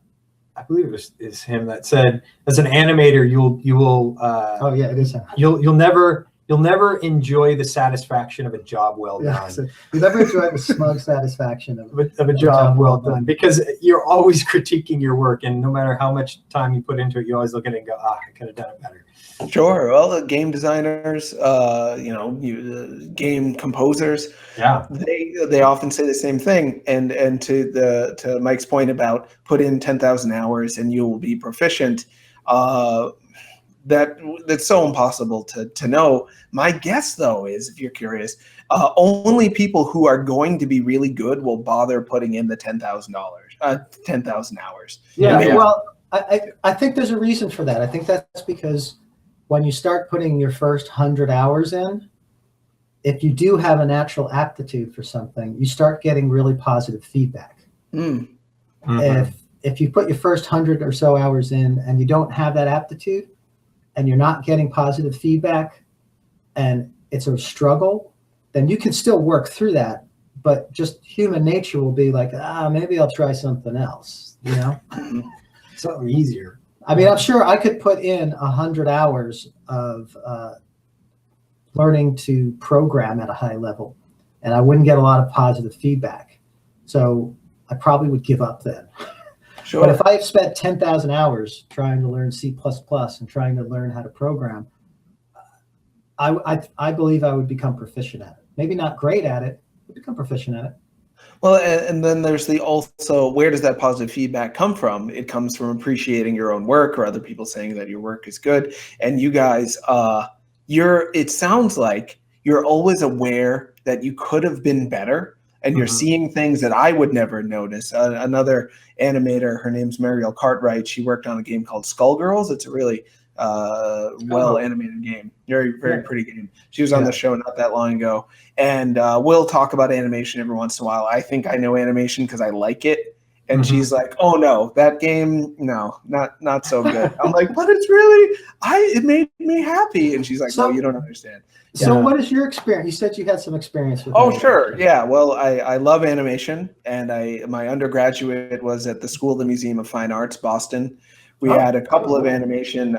believe it is him that said, as an animator, you will Oh yeah, it is him. you'll never enjoy the satisfaction of a job well done. Yeah, so you never enjoy the smug satisfaction Of a job well done, because you're always critiquing your work, and no matter how much time you put into it, you always look at it and go, I could have done it better. Sure. Well, the game designers, game composers, Yeah. they often say the same thing. And to Mike's point about put in 10,000 hours and you will be proficient, that's so impossible to know. My guess, though, is, if you're curious, only people who are going to be really good will bother putting in the $10,000 hours. Yeah, well, I think there's a reason for that. I think that's because when you start putting your first 100 hours in, if you do have a natural aptitude for something, you start getting really positive feedback. If you put your first 100 or so hours in and you don't have that aptitude and you're not getting positive feedback and it's a struggle, then you can still work through that, but just human nature will be like, maybe I'll try something else, you know? Something easier. I mean, I'm sure I could put in 100 hours of learning to program at a high level, and I wouldn't get a lot of positive feedback. So I probably would give up then. Sure. But if I spent 10,000 hours trying to learn C++ and trying to learn how to program, I believe I would become proficient at it. Maybe not great at it, but become proficient at it. Well, and then there's also, where does that positive feedback come from? It comes from appreciating your own work or other people saying that your work is good. And you guys, it sounds like you're always aware that you could have been better, and you're seeing things that I would never notice. Another animator, her name's Mariel Cartwright. She worked on a game called Skullgirls. It's a really well animated game, very pretty game. She was on the show not that long ago, and we'll talk about animation every once in a while. I think I know animation because I like it, and she's like, "Oh no, that game, no, not so good." I'm like, "But it's really, it made me happy," and she's like, "No, you don't understand." So what is your experience? You said you had some experience with animation. Sure. Yeah. Well, I love animation, and my undergraduate was at the School of the Museum of Fine Arts, Boston. We had a couple of animation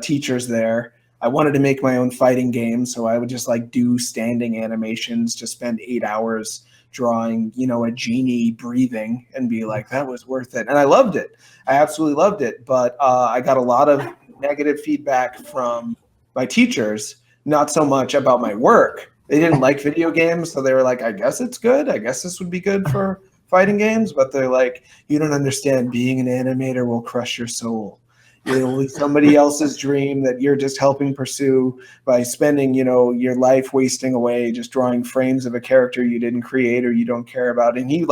teachers there. I wanted to make my own fighting game, so I would just do standing animations, just spend 8 hours drawing, a genie breathing and be like, that was worth it. And I loved it. I absolutely loved it. But I got a lot of negative feedback from my teachers, not so much about my work. They didn't like video games, so they were like, I guess it's good. I guess this would be good for fighting games, but they're like, you don't understand, being an animator will crush your soul. It'll be somebody else's dream that you're just helping pursue by spending, your life wasting away just drawing frames of a character you didn't create or you don't care about. And he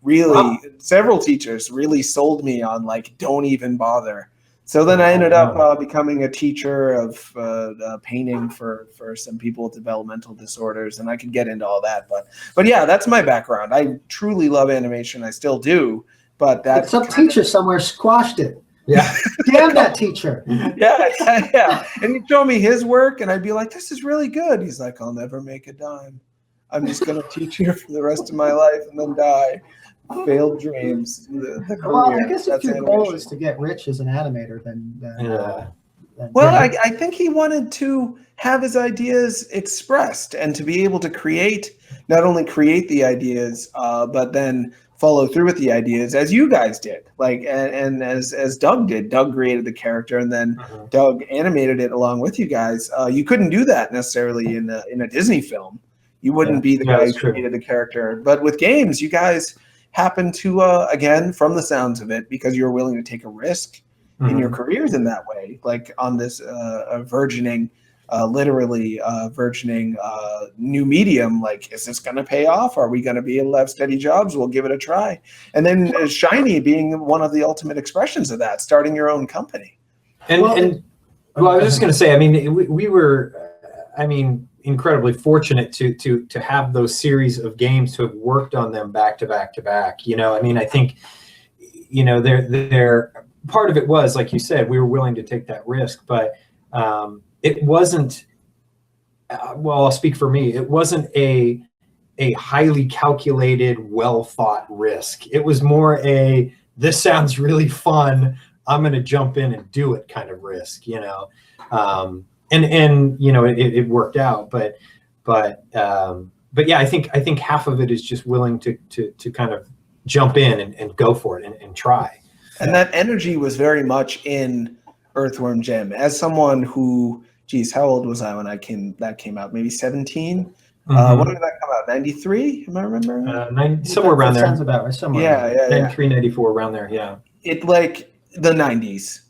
really, several teachers really sold me on don't even bother. So then I ended up becoming a teacher of painting for some people with developmental disorders, and I could get into all that. But yeah, that's my background. I truly love animation. I still do. But some teacher somewhere squashed it. Yeah. Damn that teacher. Yeah. And he'd show me his work, and I'd be like, this is really good. He's like, I'll never make a dime. I'm just going to teach here for the rest of my life and then die. Failed dreams. Well, I guess if your goal is to get rich as an animator, then well, I think he wanted to have his ideas expressed and to be able to not only create the ideas, but then follow through with the ideas, as you guys did. And as Doug did. Doug created the character, and then Doug animated it along with you guys. You couldn't do that necessarily in a Disney film. You wouldn't be the guy who created the character. But with games, you guys happen to, again, from the sounds of it, because you're willing to take a risk in your careers in that way, on this literally burgeoning new medium. Is this going to pay off? Are we going to be able to have steady jobs? We'll give it a try. And then Shiny being one of the ultimate expressions of that, starting your own company. I was just going to say, we were, incredibly fortunate to have those series of games, to have worked on them back to back to back. You know, I mean, I think, you know, they're part of it was, like you said, we were willing to take that risk, but it wasn't. Well, I'll speak for me. It wasn't a highly calculated, well thought risk. It was more a, this sounds really fun, I'm going to jump in and do it kind of risk, you know. And you know, it worked out, but yeah, I think half of it is just willing to kind of jump in and go for it and try. And that energy was very much in Earthworm Jim. As someone who, geez, how old was I when that came out? Maybe 17. Mm-hmm. When did that come out? 93? Am I remembering? Somewhere around there. Sounds about right. Somewhere. Yeah. 93, 94, around there. Yeah. It, like, the 90s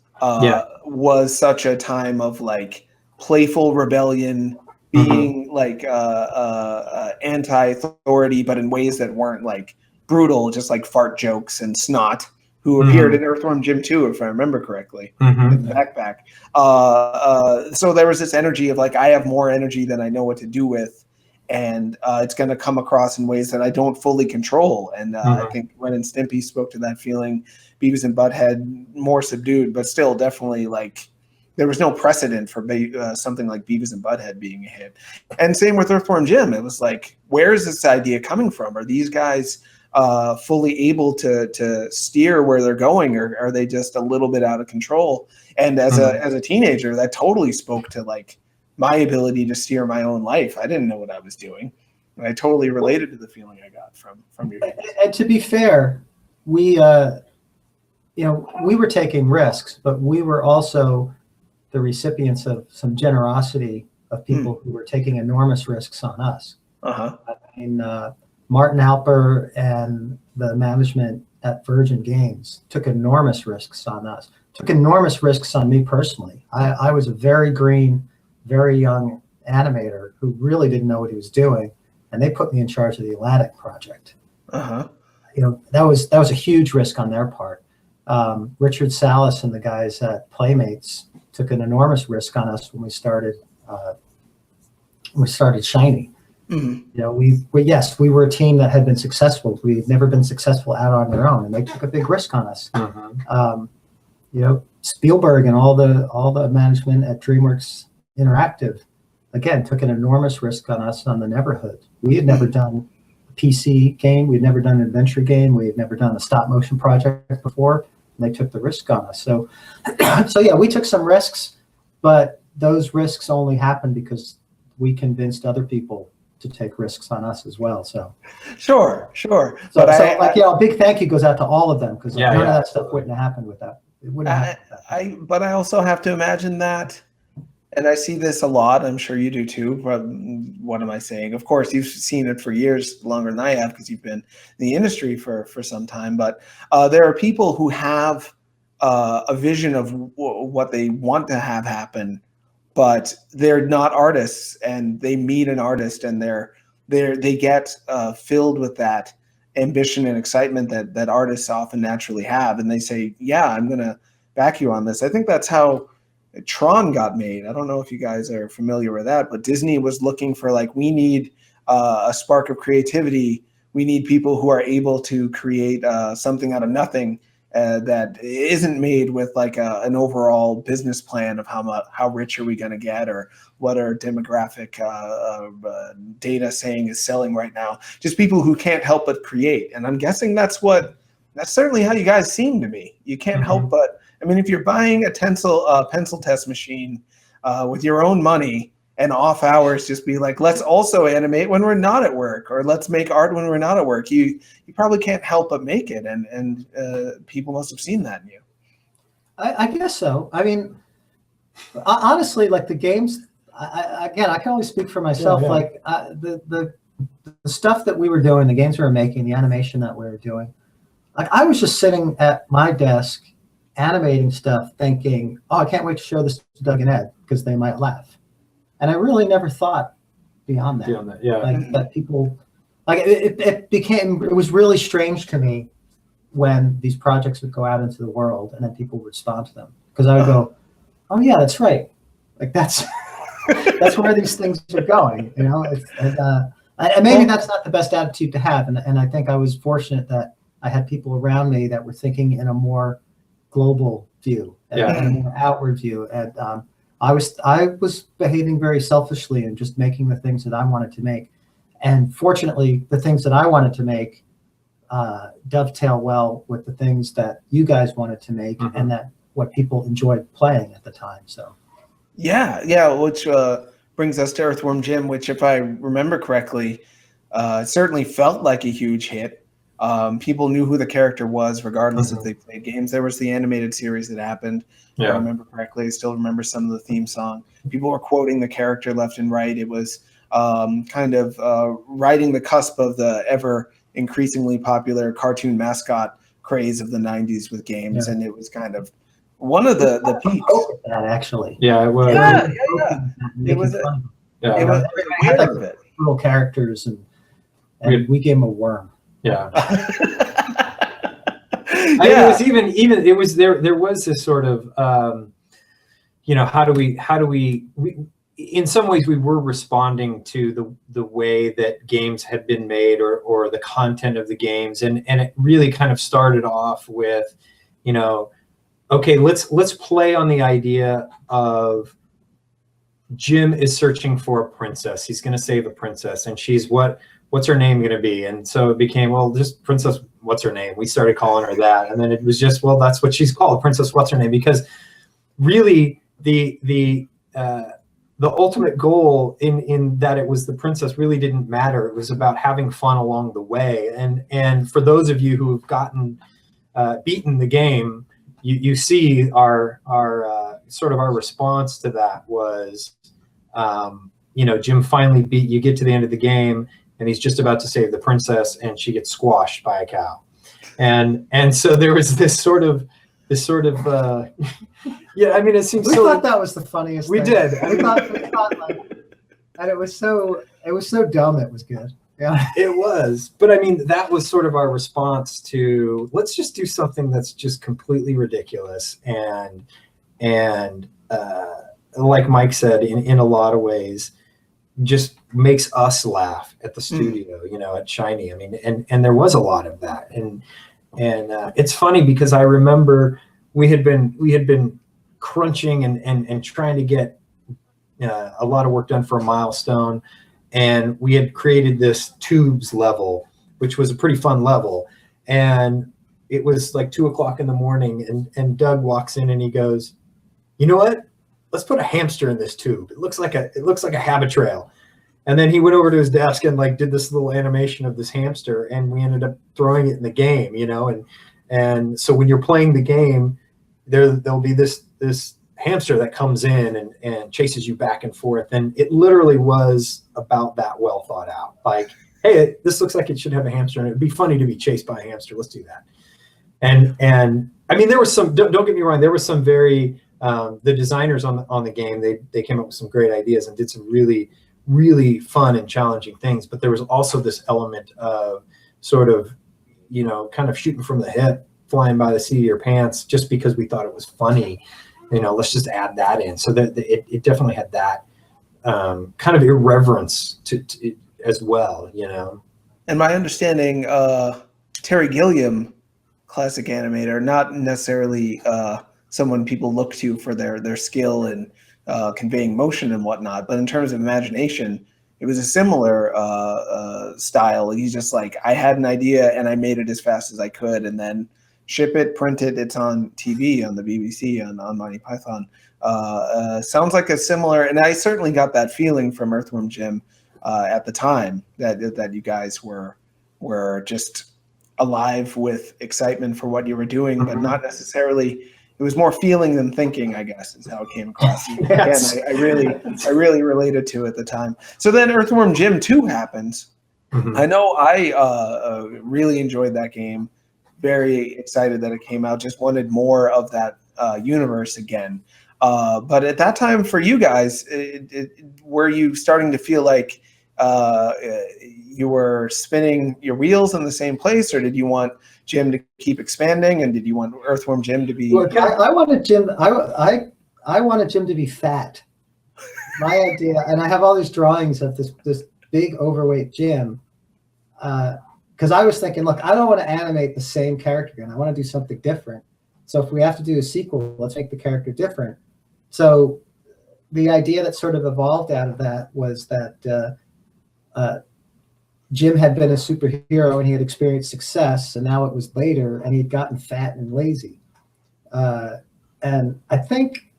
was such a time of like playful rebellion, being like anti-authority, but in ways that weren't like brutal, just like fart jokes and snot, who appeared in Earthworm Jim 2, if I remember correctly, in the backpack. So there was this energy of like, I have more energy than I know what to do with, and it's going to come across in ways that I don't fully control. And I think Ren and Stimpy spoke to that feeling. Beavis and Butthead, more subdued, but still definitely like there was no precedent for something like Beavis and Butthead being a hit. And same with Earthworm Jim. It was like, where is this idea coming from? Are these guys fully able to steer where they're going, or are they just a little bit out of control? And as a teenager, that totally spoke to like my ability to steer my own life. I didn't know what I was doing, and I totally related to the feeling I got from your games. And to be fair, we we were taking risks, but we were also the recipients of some generosity of people who were taking enormous risks on us. I mean, Martin Halper and the management at Virgin Games took enormous risks on us, took enormous risks on me personally. I was a very green, very young animator who really didn't know what he was doing, and they put me in charge of the Aladdin project. You know, that was a huge risk on their part. Richard Salas and the guys at Playmates took an enormous risk on us when we started Shiny. You know, we were a team that had been successful. We'd never been successful out on their own, and they took a big risk on us. You know, Spielberg and all the management at DreamWorks Interactive, again, took an enormous risk on us on the Neverhood. We had never done a PC game. We'd never done an adventure game. We had never done a stop motion project before, and they took the risk on us. So yeah, we took some risks, but those risks only happened because we convinced other people to take risks on us as well. So sure. So a big thank you goes out to all of them, because none of that stuff wouldn't have happened with that. It wouldn't have happened with that. But I also have to imagine that, and I see this a lot, I'm sure you do too, but what am I saying? Of course, you've seen it for years, longer than I have, because you've been in the industry for some time, but there are people who have a vision of what they want to have happen, but they're not artists, and they meet an artist, and they get filled with that ambition and excitement that artists often naturally have, and they say, yeah, I'm going to back you on this. I think that's how Tron got made. I don't know if you guys are familiar with that, but Disney was looking for, like, we need a spark of creativity. We need people who are able to create something out of nothing that isn't made with like an overall business plan of how rich are we going to get, or what our demographic data saying is selling right now. Just people who can't help but create. And I'm guessing that's certainly how you guys seem to me. You can't help but, I mean, if you're buying a pencil test machine with your own money, and off hours just be like, let's also animate when we're not at work, or let's make art when we're not at work, you probably can't help but make it, and people must have seen that in you. I guess so. I mean, honestly, like the games, I can only speak for myself. Yeah. Like the stuff that we were doing, the games we were making, the animation that we were doing, like I was just sitting at my desk animating stuff thinking, oh, I can't wait to show this to Doug and Ed because they might laugh. And I really never thought beyond that. Like that people, like it was really strange to me when these projects would go out into the world and then people would respond to them, because I would go, oh yeah, that's right. Like that's that's where these things are going. You know, and maybe that's not the best attitude to have. And I think I was fortunate that I had people around me that were thinking in a more global view and a more outward view. And I was behaving very selfishly and just making the things that I wanted to make. And fortunately, the things that I wanted to make dovetail well with the things that you guys wanted to make, and that what people enjoyed playing at the time. So, yeah, which brings us to Earthworm Jim, which, if I remember correctly, certainly felt like a huge hit. People knew who the character was, regardless if they played games. There was the animated series that happened. If I remember correctly. I still remember some of the theme song. People were quoting the character left and right. It was kind of riding the cusp of the ever increasingly popular cartoon mascot craze of the 90s with games, and it was kind of one of the peaks. That actually, it was. Yeah. It was. It was had like of it. little characters, and we gave him a worm. Yeah. It was even it was there was this sort of how do we in some ways we were responding to the way that games had been made or the content of the games, and it really kind of started off with okay, let's play on the idea of Jim is searching for a princess. He's going to save a princess, and she's what's her name going to be? And so it became, well, just Princess what's her name. We started calling her that, and then it was just, well, that's what she's called, Princess what's her name, because really the ultimate goal in that it was the princess really didn't matter. It was about having fun along the way, and for those of you who have gotten beaten the game, you see our sort of our response to that was, Jim finally beat. You get to the end of the game, and he's just about to save the princess, and she gets squashed by a cow, and so there was this sort of yeah. I mean, it seems we thought that was the funniest. We thing. did. We thought like, and it was so dumb. It was good. Yeah, it was. But I mean, that was sort of our response to, let's just do something that's just completely ridiculous and like Mike said, in a lot of ways, just makes us laugh at the studio, at Shiny. I mean, and there was a lot of that, and it's funny because I remember we had been crunching and trying to get a lot of work done for a milestone. And we had created this tubes level, which was a pretty fun level. And it was like 2:00 in the morning, and Doug walks in and he goes, "You know what? Let's put a hamster in this tube. It looks like a habit trail." And then he went over to his desk and like did this little animation of this hamster, and we ended up throwing it in the game, and so when you're playing the game, there'll be this hamster that comes in and chases you back and forth, and it literally was about that well thought out. Like, hey, this looks like it should have a hamster, and it'd be funny to be chased by a hamster. Let's do that. And I mean, there was some. Don't get me wrong. There was some very the designers on the game. They came up with some great ideas and did some really, really fun and challenging things. But there was also this element of sort of, kind of shooting from the hip, flying by the seat of your pants, just because we thought it was funny. Let's just add that in. So that it definitely had that kind of irreverence to as well, And my understanding, Terry Gilliam, classic animator, not necessarily someone people look to for their skill in conveying motion and whatnot, but in terms of imagination, it was a similar style. He's just like, I had an idea and I made it as fast as I could, and then ship it, print it. It's on TV on the BBC on Monty Python. Sounds like a similar, and I certainly got that feeling from Earthworm Jim at the time that you guys were just alive with excitement for what you were doing, but not necessarily. It was more feeling than thinking, I guess, is how it came across. Yes. Again, I really related to it at the time. So then Earthworm Jim 2 happens. Mm-hmm. I know I really enjoyed that game. Very excited that it came out. Just wanted more of that universe again. But at that time for you guys, were you starting to feel like you were spinning your wheels in the same place, or did you want Jim to keep expanding, and did you want Earthworm Jim to be? Look, I wanted Jim. I wanted Jim to be fat. my idea, and I have all these drawings of this big overweight Jim, because I was thinking, look, I don't want to animate the same character again. I want to do something different. So if we have to do a sequel, let's make the character different. So the idea that sort of evolved out of that was that Jim had been a superhero and he had experienced success, and now it was later, and he'd gotten fat and lazy. And I think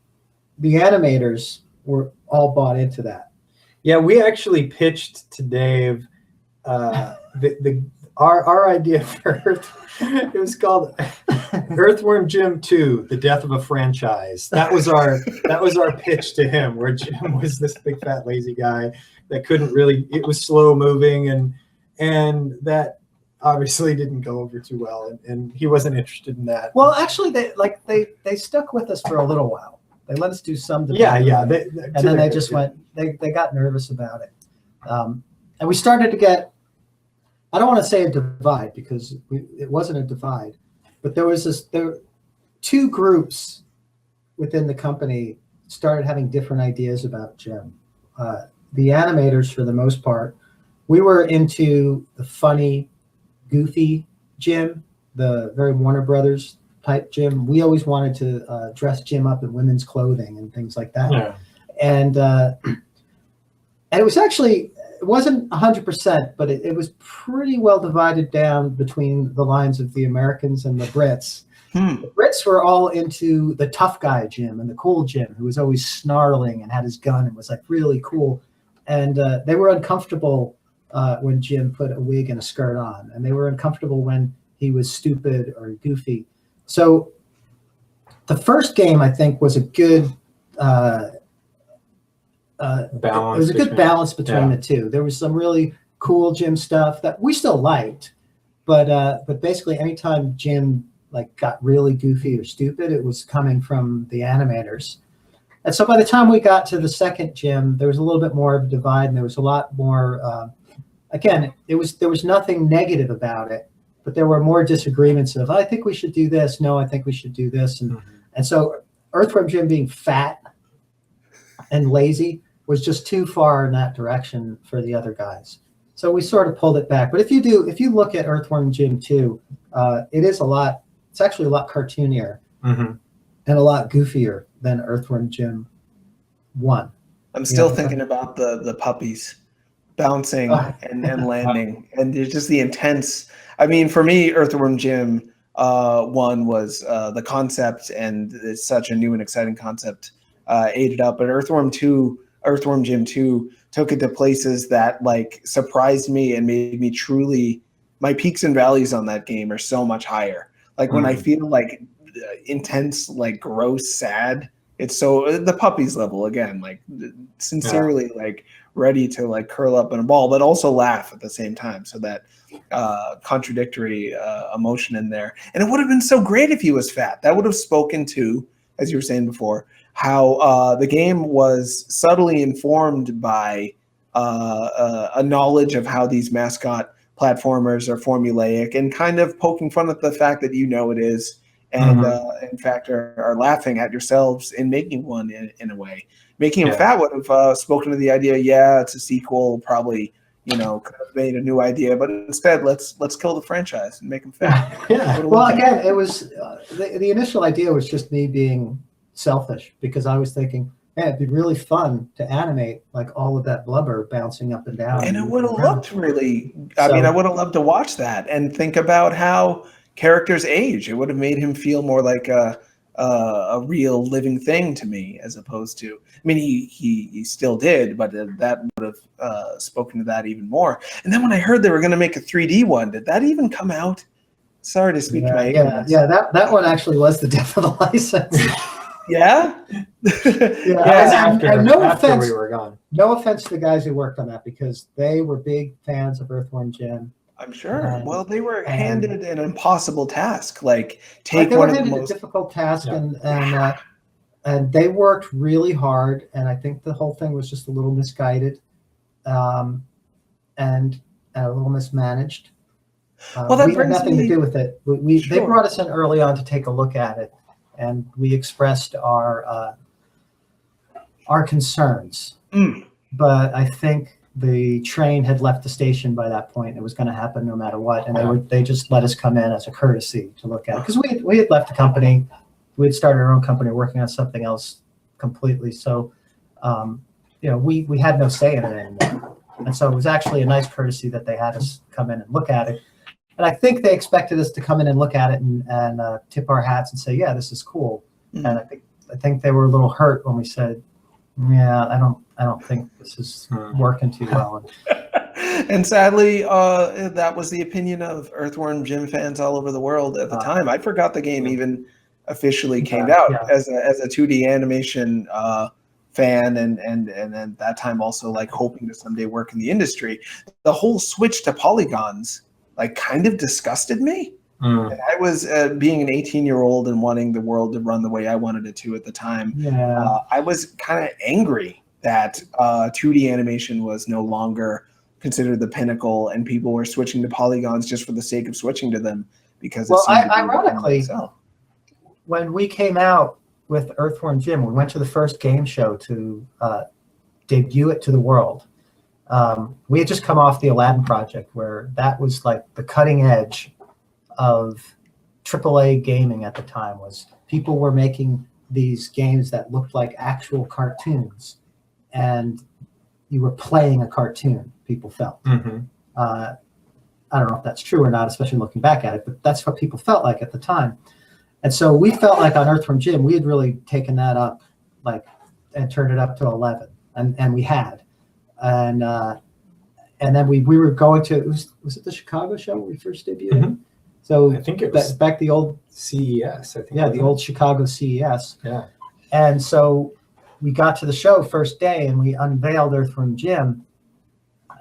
the animators were all bought into that. Yeah, we actually pitched to Dave our idea for it was called Earthworm Jim 2: The Death of a Franchise. That was our pitch to him, where Jim was this big fat lazy guy that couldn't really, it was slow moving, and that obviously didn't go over too well, and he wasn't interested in that. Well, actually, they stuck with us for a little while. They let us do some Yeah. and then they just went. They got nervous about it, and we started to get. I don't want to say a divide because it wasn't a divide, but there was two groups within the company started having different ideas about Jim. The animators, for the most part, we were into the funny, goofy Jim, the very Warner Brothers type Jim. We always wanted to dress Jim up in women's clothing and things like that. Yeah. And it was actually, it wasn't 100%, but it was pretty well divided down between the lines of the Americans and the Brits. The Brits were all into the tough guy Jim and the cool Jim, who was always snarling and had his gun and was like really cool. And they were uncomfortable when Jim put a wig and a skirt on, and they were uncomfortable when he was stupid or goofy. So the first game, I think, was a good balance. It was a good balance between the two. There was some really cool Jim stuff that we still liked, but basically anytime Jim got really goofy or stupid, it was coming from the animators. And so by the time we got to the second Jim, there was a little bit more of a divide, and there was a lot more. Again, there was nothing negative about it, but there were more disagreements of, I think we should do this. No, I think we should do this. And so Earthworm Jim being fat and lazy was just too far in that direction for the other guys. So we sort of pulled it back. But if you look at Earthworm Jim 2, it's actually a lot cartoonier and a lot goofier than Earthworm Jim 1. I'm still thinking about the puppies bouncing and landing, and there's just the intense. I mean, for me, Earthworm Jim 1 was the concept, and it's such a new and exciting concept, ate it up. But Earthworm Jim 2 took it to places that surprised me and made me truly. My peaks and valleys on that game are so much higher. When I feel intense, gross, sad, it's so the puppies level again, sincerely ready to curl up in a ball, but also laugh at the same time. So that contradictory emotion in there. And it would have been so great if he was fat. That would have spoken to, as you were saying before, how the game was subtly informed by a knowledge of how these mascot platformers are formulaic, and kind of poking fun at the fact that it is, and in fact are laughing at yourselves in making one in a way. Making him fat would have spoken to the idea, it's a sequel, probably, could have made a new idea, but instead let's kill the franchise and make him fat. Well, again, it was the initial idea was just me being selfish, because I was thinking, it'd be really fun to animate all of that blubber bouncing up and down. And it would have looked really, I would have loved to watch that and think about how characters age. It would have made him feel more like a real living thing to me, as opposed to, he still did, but that would have spoken to that even more. And then when I heard they were going to make a 3D one, did that even come out? Sorry to speak to my ignorance. That one actually was the death of the license. Yeah? And no offense, we were gone. No offense to the guys who worked on that, because they were big fans of Earthworm Jim. I'm sure. Well, they were handed an impossible task. They were handed a difficult task, and they worked really hard. And I think the whole thing was just a little misguided, and a little mismanaged. That we had nothing to do with it. They brought us in early on to take a look at it, and we expressed our concerns. but I think the train had left the station by that point. It was going to happen no matter what, and they just let us come in as a courtesy to look at it, because we had left the company, we had started our own company working on something else completely. So, we had no say in it anymore, and so it was actually a nice courtesy that they had us come in and look at it. And I think they expected us to come in and look at it and tip our hats and say, "Yeah, this is cool." And I think they were a little hurt when we said, "Yeah, I don't think this is working too well." And sadly, that was the opinion of Earthworm Jim fans all over the world at the time. I forgot the game even officially came out as a 2D animation fan, and at that time also like hoping to someday work in the industry. The whole switch to polygons like kind of disgusted me. And I was being an 18-year-old and wanting the world to run the way I wanted it to at the time. I was kind of angry that 2D animation was no longer considered the pinnacle, and people were switching to polygons just for the sake of switching to them because. Well, ironically, when we came out with Earthworm Jim, we went to the first game show to debut it to the world. We had just come off the Aladdin project, where that was like the cutting edge of AAA gaming at the time. Was people were making these games that looked like actual cartoons, and you were playing a cartoon, people felt. I don't know if that's true or not, especially looking back at it, but that's what people felt like at the time. And so we felt like on Earthworm Jim, we had really taken that up and turned it up to 11, and we had. And then we were going to, was it the Chicago show when we first debuted? So I think it was back the old CES. I think. Yeah, the old Chicago CES. Yeah. And so we got to the show first day, and we unveiled Earthworm Jim.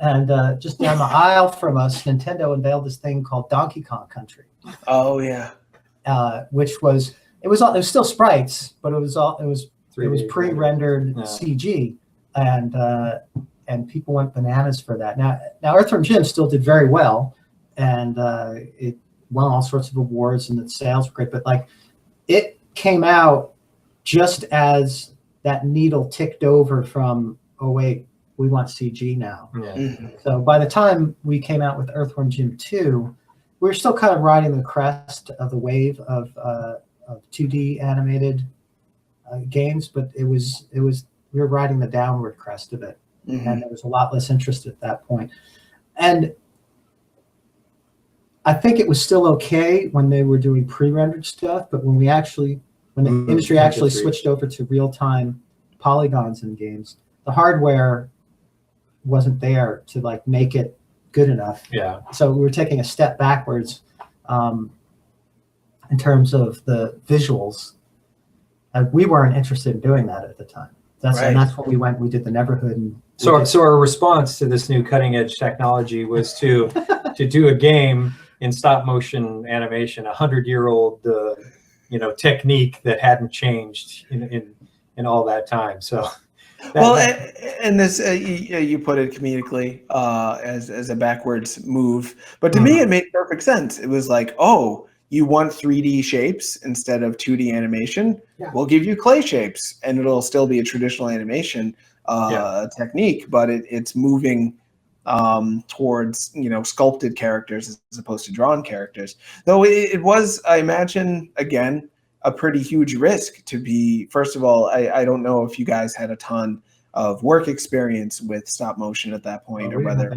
And just down the aisle from us, Nintendo unveiled this thing called Donkey Kong Country. Oh yeah. Which was it was still sprites, but it was pre-rendered CG, and people went bananas for that. Now Earthworm Jim still did very well, and it won all sorts of awards, and the sales were great. But like, it came out just as that needle ticked over from, oh wait, we want CG now. So by the time we came out with Earthworm Jim 2, we were still kind of riding the crest of the wave of 2D animated games, but it was we were riding the downward crest of it, and there was a lot less interest at that point. And I think it was still okay when they were doing pre-rendered stuff, but when the industry actually switched over to real-time polygons in games, the hardware wasn't there to like make it good enough. So we were taking a step backwards in terms of the visuals. We weren't interested in doing that at the time. And that's when we did the Neverhood. And so our response to this new cutting edge technology was to do a game in stop motion animation, 100-year-old technique that hadn't changed in all that time. So. And this you put it comedically as a backwards move, but to me it made perfect sense. It was like, oh, you want 3D shapes instead of 2D animation? We'll give you clay shapes, and it'll still be a traditional animation technique, but it's moving towards sculpted characters as opposed to drawn characters. Though it was, I imagine, again, a pretty huge risk to be. First of all, I don't know if you guys had a ton of work experience with stop motion at that point, or whether.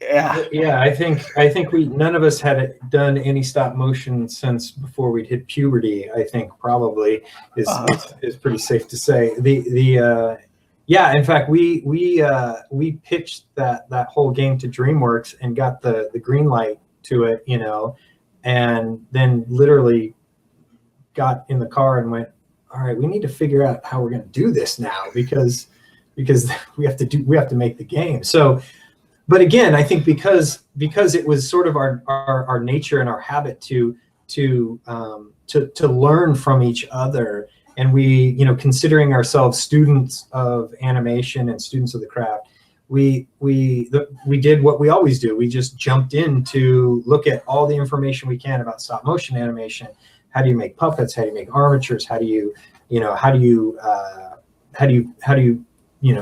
I think none of us had done any stop motion since before we'd hit puberty. I think probably is pretty safe to say. In fact, we pitched that whole game to DreamWorks and got the green light to it, and then literally got in the car and went, all right, we need to figure out how we're going to do this now, because we have to make the game. So, but again, I think because it was sort of our nature and our habit to learn from each other, and we, considering ourselves students of animation and students of the craft, we did what we always do. We just jumped in to look at all the information we can about stop motion animation. How do you make puppets? How do you make armatures? How do you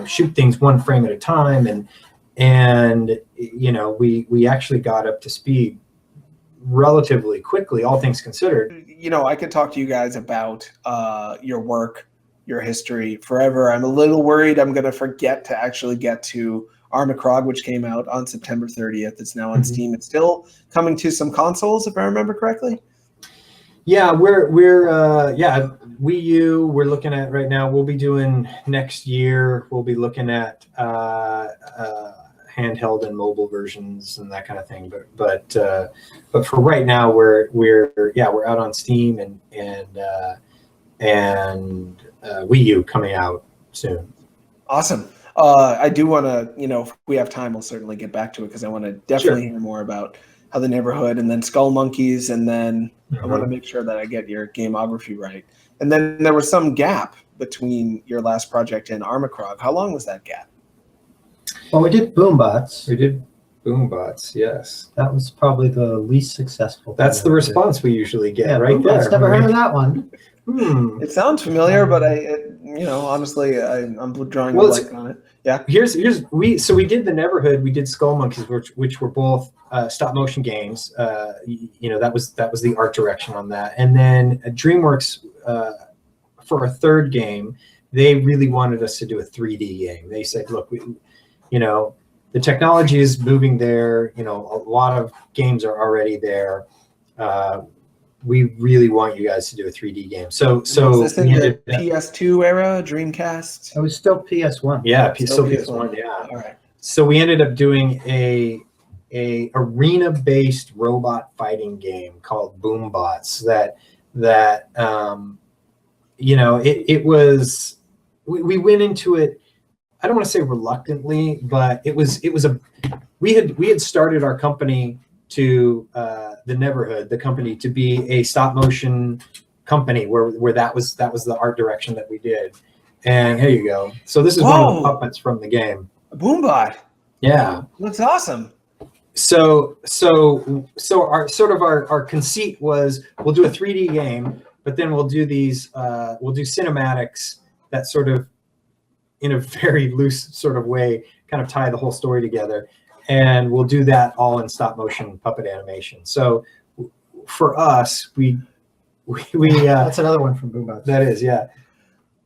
shoot things one frame at a time, and we actually got up to speed relatively quickly, all things considered. I could talk to you guys about your work, your history forever. I'm a little worried I'm going to forget to actually get to Armikrog, which came out on September 30th. It's now on Steam. It's still coming to some consoles, if I remember correctly. Yeah, we're Wii U. We're looking at right now. We'll be doing next year. We'll be looking at handheld and mobile versions and that kind of thing. But for right now, we're out on Steam and Wii U coming out soon. Awesome. I do want to, if we have time, we'll certainly get back to it because I want to definitely hear more about how the Neighborhood and then Skull Monkeys, and then I want to make sure that I get your gameography right. And then there was some gap between your last project and Armikrog. How long was that gap? Well, we did Boombots. We did Boombots, yes. That was probably the least successful. That's the response we usually get, yeah, right Boombots, there. Never heard of that one. It sounds familiar, but honestly, I'm drawing a blank on it. Yeah. We did the Neighborhood, we did Skull Monkeys, which were both stop motion games. That was the art direction on that. And then DreamWorks, for a third game, they really wanted us to do a 3D game. They said, look, the technology is moving there. A lot of games are already there. We really want you guys to do a 3D game. So was this in the PS2 era, Dreamcast? It was still PS1. Yeah, still PS1. Yeah. All right. So we ended up doing a arena-based robot fighting game called Boombots. It was. We went into it. I don't want to say reluctantly, but we had started our company to the Neighborhood, the company, to be a stop motion company where that was the art direction that we did. And here you go. So this is one of the puppets from the game. A Boombot. Yeah. Looks awesome. So our conceit was we'll do a 3D game, but then we'll do cinematics that sort of, in a very loose sort of way, kind of tie the whole story together. And we'll do that all in stop motion puppet animation. So for us, we that's another one from Boombots. That is, yeah.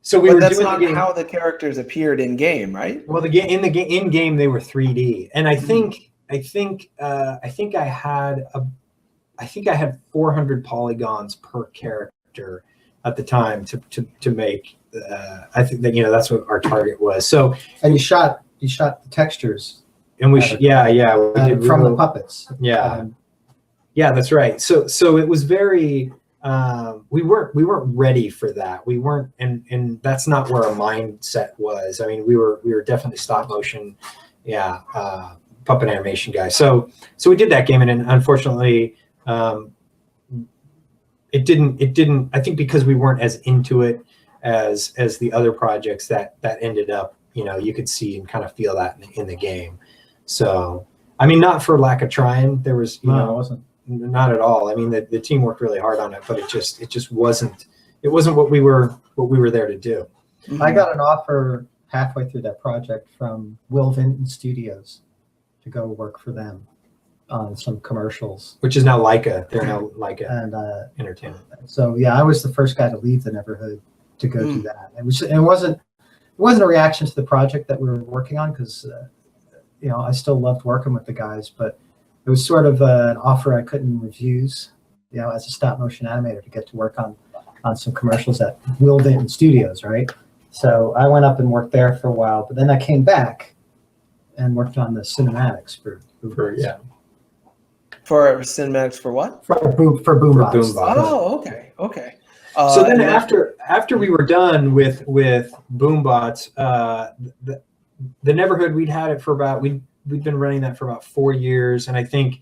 So that's not how the characters appeared in game, right? Well, in game they were 3D, and I think I had 400 polygons per character at the time to make. I think that that's what our target was. So and you shot the textures. And we did from the puppets. Yeah, that's right. So it was very. We weren't ready for that. We weren't, and that's not where our mindset was. I mean, we were definitely stop motion, puppet animation guys. So we did that game, and unfortunately, it didn't. I think because we weren't as into it as the other projects that ended up. You could see and kind of feel that in the game. So, I mean, not for lack of trying. There was, it wasn't. Not at all. I mean, the team worked really hard on it, but it just wasn't. It wasn't what we were there to do. I got an offer halfway through that project from Will Vinton Studios to go work for them on some commercials, which is now Leica. They're now Leica and Entertainment. So yeah, I was the first guy to leave the Neighborhood to go do that. It wasn't a reaction to the project that we were working on because. I still loved working with the guys, but it was sort of an offer I couldn't refuse, as a stop motion animator to get to work on some commercials at Will Vinton Studios, right? So I went up and worked there for a while, but then I came back and worked on the cinematics for cinematics for what? For Boombots. Oh, okay. So then after we were done with Boombots, the Neighborhood, we'd been running that for about 4 years, and I think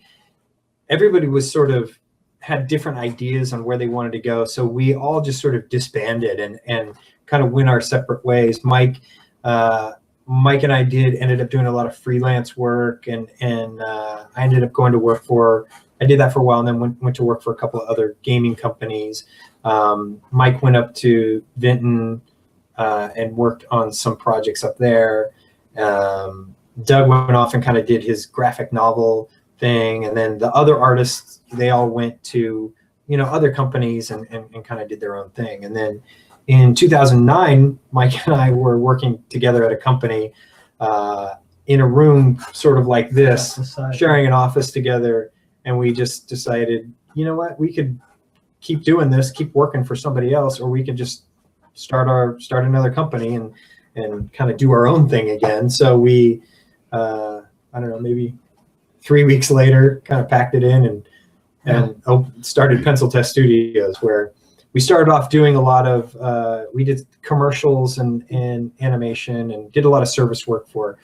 everybody was sort of had different ideas on where they wanted to go. So we all just sort of disbanded and kind of went our separate ways. Mike and I ended up doing a lot of freelance work, and I ended up going to work I did that for a while, and then went to work for a couple of other gaming companies. Mike went up to Vinton. and worked on some projects up there. Doug went off and kind of did his graphic novel thing, and then the other artists, they all went to other companies and kind of did their own thing. And then in 2009, Mike and I were working together at a company in a room sort of like this, sharing an office together, and we just decided, you know what, we could keep doing this, keep working for somebody else, or we could just start another company and kind of do our own thing again. So we I don't know, maybe 3 weeks later, kind of packed it in and started Pencil Test Studios, where we started off doing a lot of we did commercials and animation, and did a lot of service work for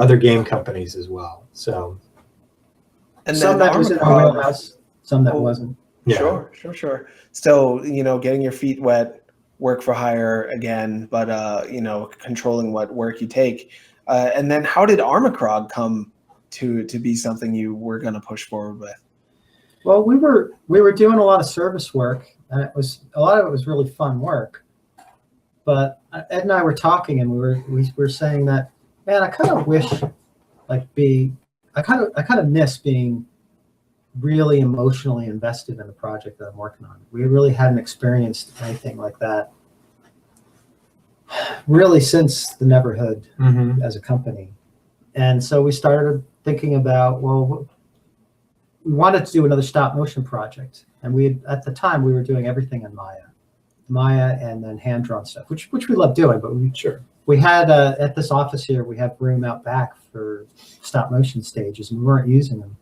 other game companies as well. So, and some then that was in our wheelhouse, some that wasn't. Yeah. Sure. Still, getting your feet wet, work for hire again, but controlling what work you take. And then how did Armikrog come to be something you were going to push forward with? Well, we were doing a lot of service work, and a lot of it was really fun work. But Ed and I were talking, and we were saying that, man, I kind of wish, I kind of miss being really emotionally invested in the project that I'm working on. We really hadn't experienced anything like that really since the Neverhood as a company. And so we started thinking about, well, we wanted to do another stop motion project. And at the time we were doing everything in Maya and then hand drawn stuff, which we love doing, but we had at this office here, we have room out back for stop motion stages, and we weren't using them.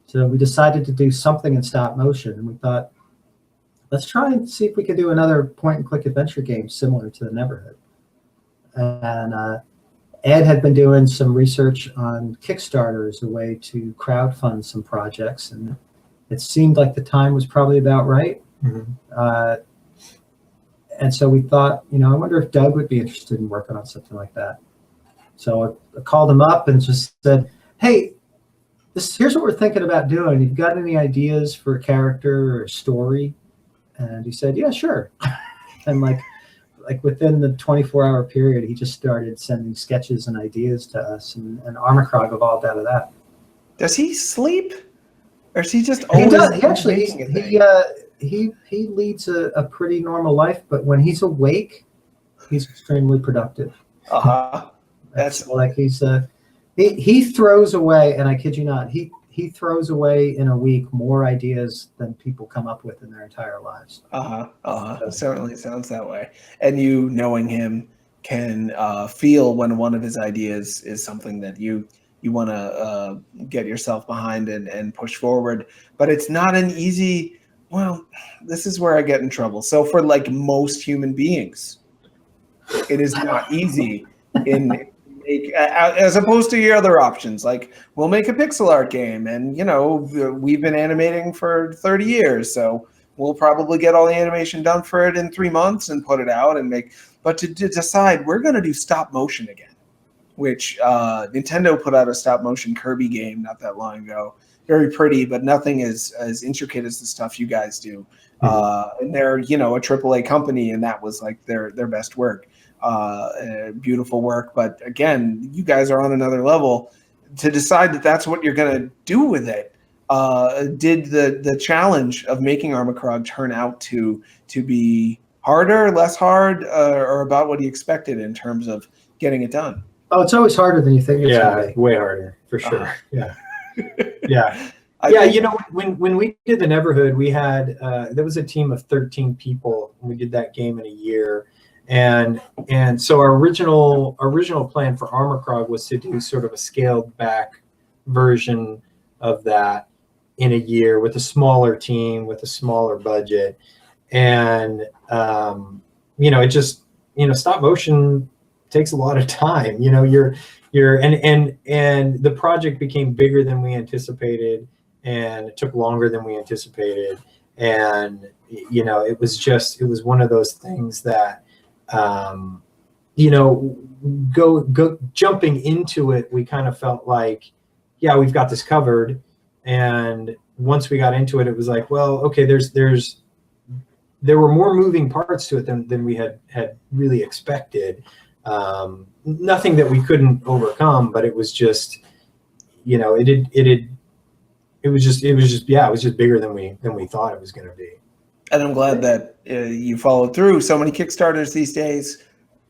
So we decided to do something in stop motion, and we thought, let's try and see if we could do another point and click adventure game similar to the Neverhood. And Ed had been doing some research on Kickstarter as a way to crowdfund some projects, and it seemed like the time was probably about right. And so we thought, I wonder if Doug would be interested in working on something like that. So I called him up and just said, hey, here's what we're thinking about doing. You got any ideas for a character or a story? And he said, yeah, sure. And like within the 24-hour period, he just started sending sketches and ideas to us, and Armikrog evolved out of that. Does he sleep, or is he just He always? does. He actually he leads a pretty normal life, but when he's awake, he's extremely productive. That's like he throws away, and I kid you not, he throws away in a week more ideas than people come up with in their entire lives. Certainly sounds that way. And you, knowing him, can feel when one of his ideas is something that you want to get yourself behind and push forward. But it's not an easy. Well, this is where I get in trouble. So for like most human beings, it is not easy as opposed to your other options. Like, we'll make a pixel art game, and we've been animating for 30 years, so we'll probably get all the animation done for it in 3 months and put it out and make. But to decide we're going to do stop motion again, which Nintendo put out a stop motion Kirby game not that long ago. Very pretty, but nothing as intricate as the stuff you guys do. And they're a AAA company, and that was like their best work. Beautiful work, but again, you guys are on another level. To decide that that's what you're going to do with it, did the challenge of making Armikrog turn out to be harder, less hard, or about what you expected in terms of getting it done? Oh, it's always harder than you think it's going to be. Way harder, for sure. When we did the Neverhood, we had there was a team of 13 people, and we did that game in a year. And so our original plan for Armikrog was to do sort of a scaled back version of that in a year with a smaller team, with a smaller budget. And it just stop motion takes a lot of time. And the project became bigger than we anticipated, and it took longer than we anticipated. And it was one of those things that jumping into it, we kind of felt like, yeah, we've got this covered. And once we got into it, it was like, well, okay, there's there were more moving parts to it than we had really expected. Nothing that we couldn't overcome, but it was just, you know, it was just bigger than we thought it was going to be. And I'm glad that you followed through. So many Kickstarters these days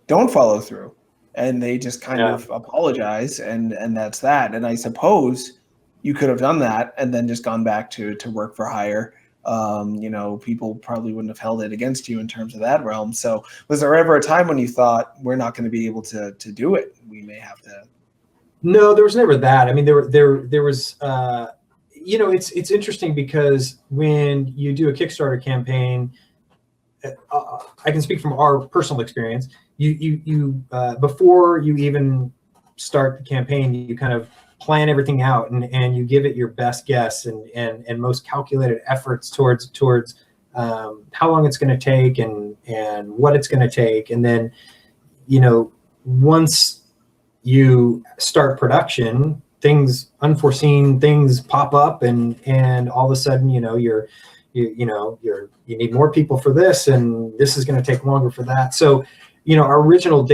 don't follow through, and they just kind of apologize, and that's that. And I suppose you could have done that and then just gone back to work for hire. You know, people probably wouldn't have held it against you in terms of that realm. So was there ever a time when you thought, we're not going to be able to do it? We may have to. No, there was never that. I mean, there was, you know, it's interesting because when you do a Kickstarter campaign, I can speak from our personal experience. You before you even start the campaign, you kind of plan everything out and you give it your best guess and most calculated efforts towards how long it's going to take and what it's going to take. And then, you know, once you start production, unforeseen things pop up and all of a sudden, you know, you need more people for this and this is going to take longer for that. So, you know, our original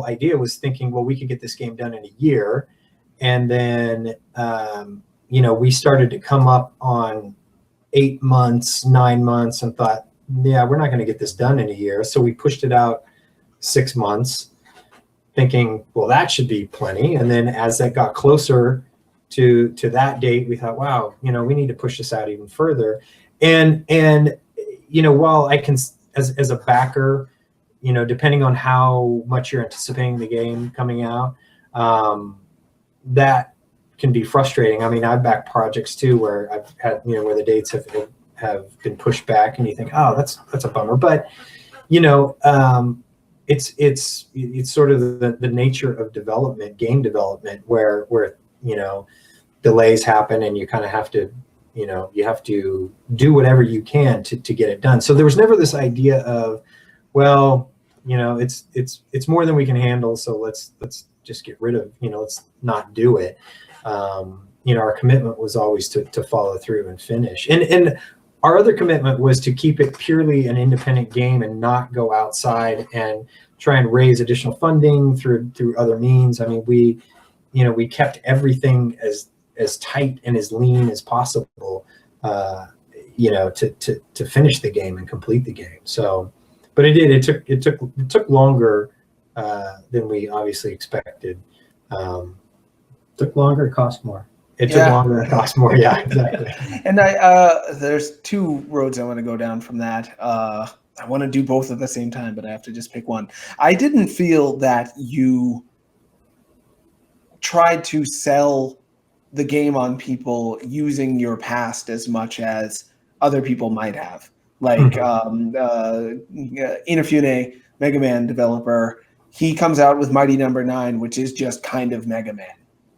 idea was thinking, well, we could get this game done in a year. And then, you know, we started to come up on 8 months, 9 months and thought, yeah, we're not going to get this done in a year. So we pushed it out 6 months thinking, well, that should be plenty. And then as that got closer to that date, we thought, wow, you know, we need to push this out even further. And you know, while I can, as a backer, you know, depending on how much you're anticipating the game coming out, that can be frustrating. I mean, I've backed projects too where I've had, you know, where the dates have been pushed back and you think, oh, that's a bummer. But, you know, it's sort of the nature of development, game development, where you know, delays happen and you kind of have to, you know, you have to do whatever you can to get it done. So there was never this idea of, well, you know, it's more than we can handle, so let's just get rid of, you know, let's not do it. You know, our commitment was always to follow through and finish. And our other commitment was to keep it purely an independent game and not go outside and try and raise additional funding through other means. I mean, we kept everything as tight and as lean as possible, you know, to finish the game and complete the game. So, but it took longer than we obviously expected. Took longer, cost more. It took longer and cost more. Yeah, exactly. And there's two roads I want to go down from that. I want to do both at the same time, but I have to just pick one. I didn't feel that you tried to sell the game on people using your past as much as other people might have. Like Inafune, Mega Man developer, he comes out with Mighty Number 9, which is just kind of Mega Man.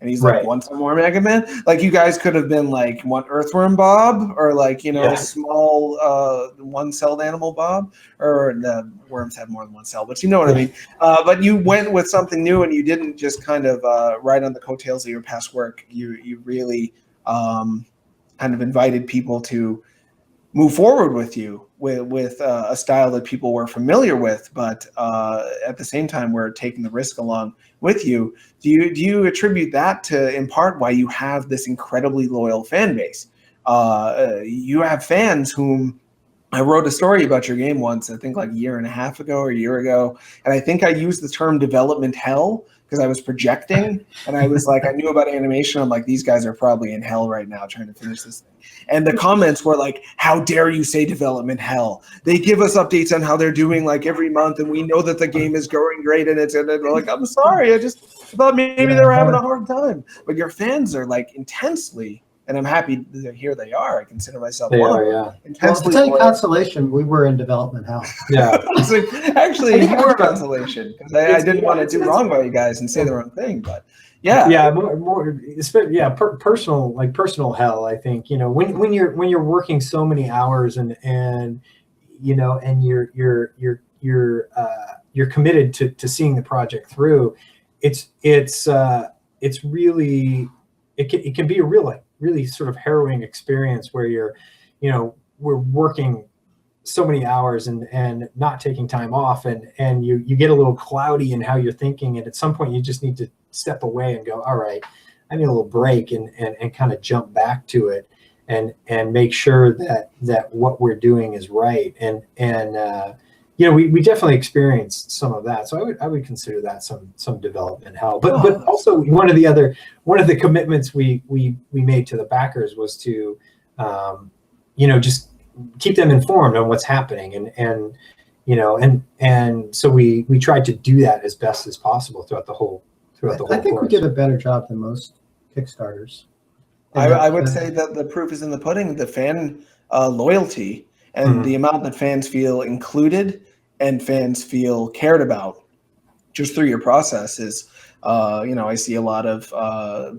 And he's like, want some more Mega Man? Like, you guys could have been like, want Earthworm Bob? Or like, you know, small one-celled animal Bob? Or the worms have more than one cell, but you know what I mean. But you went with something new and you didn't just kind of ride on the coattails of your past work. You really kind of invited people to move forward with you with a style that people were familiar with, but at the same time, we're taking the risk along with you. Do you attribute that to, in part, why you have this incredibly loyal fan base? You have fans whom I wrote a story about your game once, I think like a year and a half ago or a year ago, and I think I used the term development hell because I was projecting, and I was like, I knew about animation. I'm like, these guys are probably in hell right now trying to finish this thing. And the comments were like, how dare you say development hell? They give us updates on how they're doing like every month, and we know that the game is going great, and it's, and they're like, I'm sorry, I just thought maybe they were having a hard time. But your fans are like intensely, and I'm happy that here they are. I consider myself intensely. Well, to take consolation, we were in development hell. Yeah. So actually, more consolation because I didn't want to do wrong by you guys and say the wrong thing. But personal hell. I think, you know, when you're working so many hours and you know, and you're committed to seeing the project through. It's really it can be a really sort of harrowing experience where you're, you know, we're working so many hours and not taking time off, and you get a little cloudy in how you're thinking, and at some point you just need to step away and go, all right, I need a little break, and kind of jump back to it and make sure that what we're doing is right. And we definitely experienced some of that. So I would consider that some development hell. But also one of the commitments we made to the backers was to just keep them informed on what's happening, and so we tried to do that as best as possible throughout the whole I think we did a better job than most Kickstarters. I would say that the proof is in the pudding. The fan loyalty and the amount that fans feel included and fans feel cared about just through your process is, I see a lot of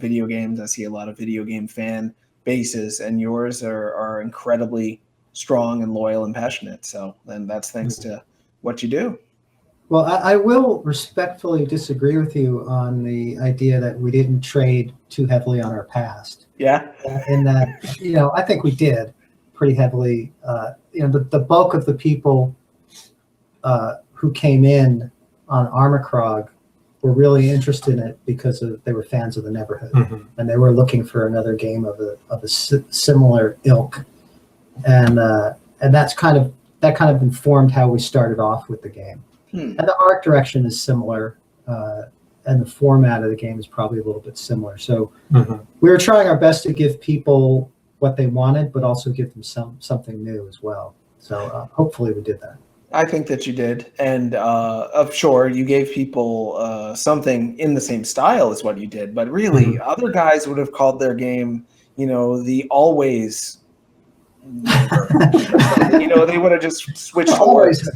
video games. I see a lot of video game fan bases, and yours are incredibly strong and loyal and passionate. So then that's thanks to what you do. Well, I will respectfully disagree with you on the idea that we didn't trade too heavily on our past. Yeah. In that, I think we did pretty heavily. The bulk of the people who came in on Armikrog were really interested in it because they were fans of the Neverhood, and they were looking for another game of a similar ilk, and that kind of informed how we started off with the game. And the art direction is similar, and the format of the game is probably a little bit similar. So we were trying our best to give people what they wanted, but also give them something new as well. So hopefully we did that. I think that you did. And sure, you gave people something in the same style as what you did. But really, other guys would have called their game, the always. They would have just switched always.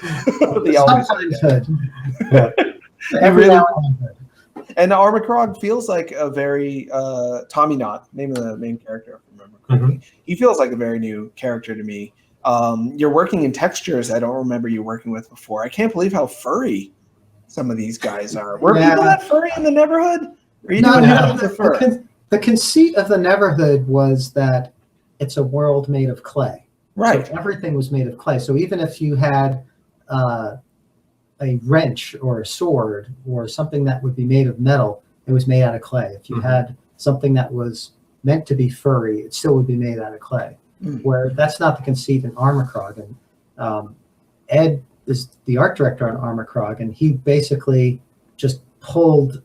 the always. Every really, now and then. And Armikrog feels like a very Tommy Knott, name of the main character, if I remember correctly. He feels like a very new character to me. You're working in textures I don't remember you working with before. I can't believe how furry some of these guys are. Were people that furry in the Neverhood? Are you doing anything for fur? The conceit of the Neverhood was that it's a world made of clay. Right. So everything was made of clay. So even if you had a wrench or a sword or something that would be made of metal, it was made out of clay. If you had something that was meant to be furry, it still would be made out of clay. Where that's not the conceit in Armikrog. And Ed is the art director on Armikrog, and he basically just pulled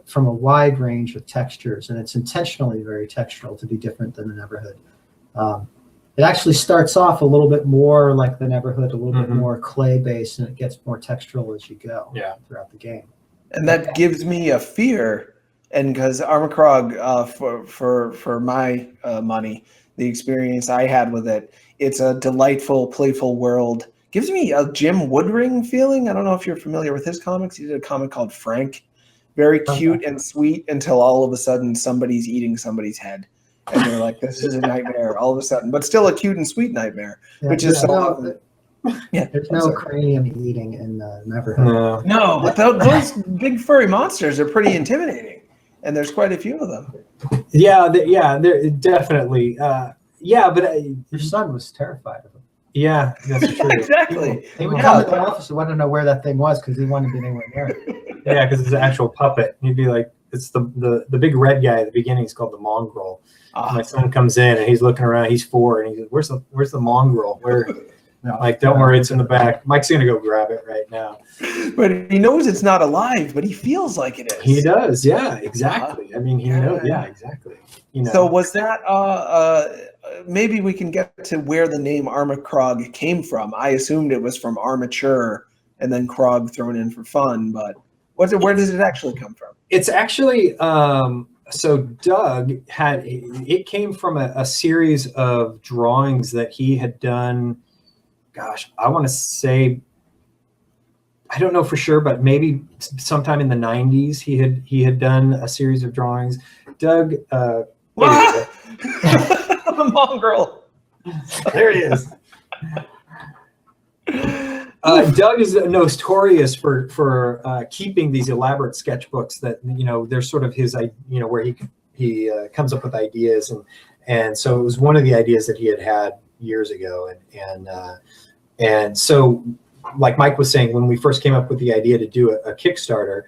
from a wide range of textures, and it's intentionally very textural to be different than the Neverhood. It actually starts off a little bit more like the Neverhood, a little bit more clay-based, and it gets more textural as you go throughout the game. And that gives me a fear, and because Armikrog, for my money, the experience I had with it, it's a delightful, playful world. Gives me a Jim Woodring feeling. I don't know if you're familiar with his comics. He did a comic called Frank. Very cute and sweet until all of a sudden somebody's eating somebody's head. And they're like, this is a nightmare all of a sudden, but still a cute and sweet nightmare, which is there's no cranium eating in Neverhood. No, but those big furry monsters are pretty intimidating, and there's quite a few of them. They're definitely. But your son was terrified of them. Yeah, that's true. Exactly. He would come to the office and want to know where that thing was because he wanted to be anywhere near it. Yeah, because it's an actual puppet. He'd be like, it's the big red guy at the beginning is called the mongrel. My son comes in and he's looking around. He's 4 and he's like, "Where's the mongrel? Where?" Like, don't worry, it's in the back. Mike's gonna go grab it right now. But he knows it's not alive, but he feels like it is. He does, yeah, exactly. I mean, he knows, yeah, exactly. So was that? Maybe we can get to where the name Armikrog came from. I assumed it was from armature and then Krog thrown in for fun, but where does it actually come from? It's actually. So Doug it came from a series of drawings that he had done. Gosh, I want to say, I don't know for sure, but maybe sometime in the 90s he had done a series of drawings. Doug, The mongrel. There he is. Doug is notorious for keeping these elaborate sketchbooks that they're sort of his where he comes up with ideas, and so it was one of the ideas that he had years ago, and so, like Mike was saying, when we first came up with the idea to do a Kickstarter,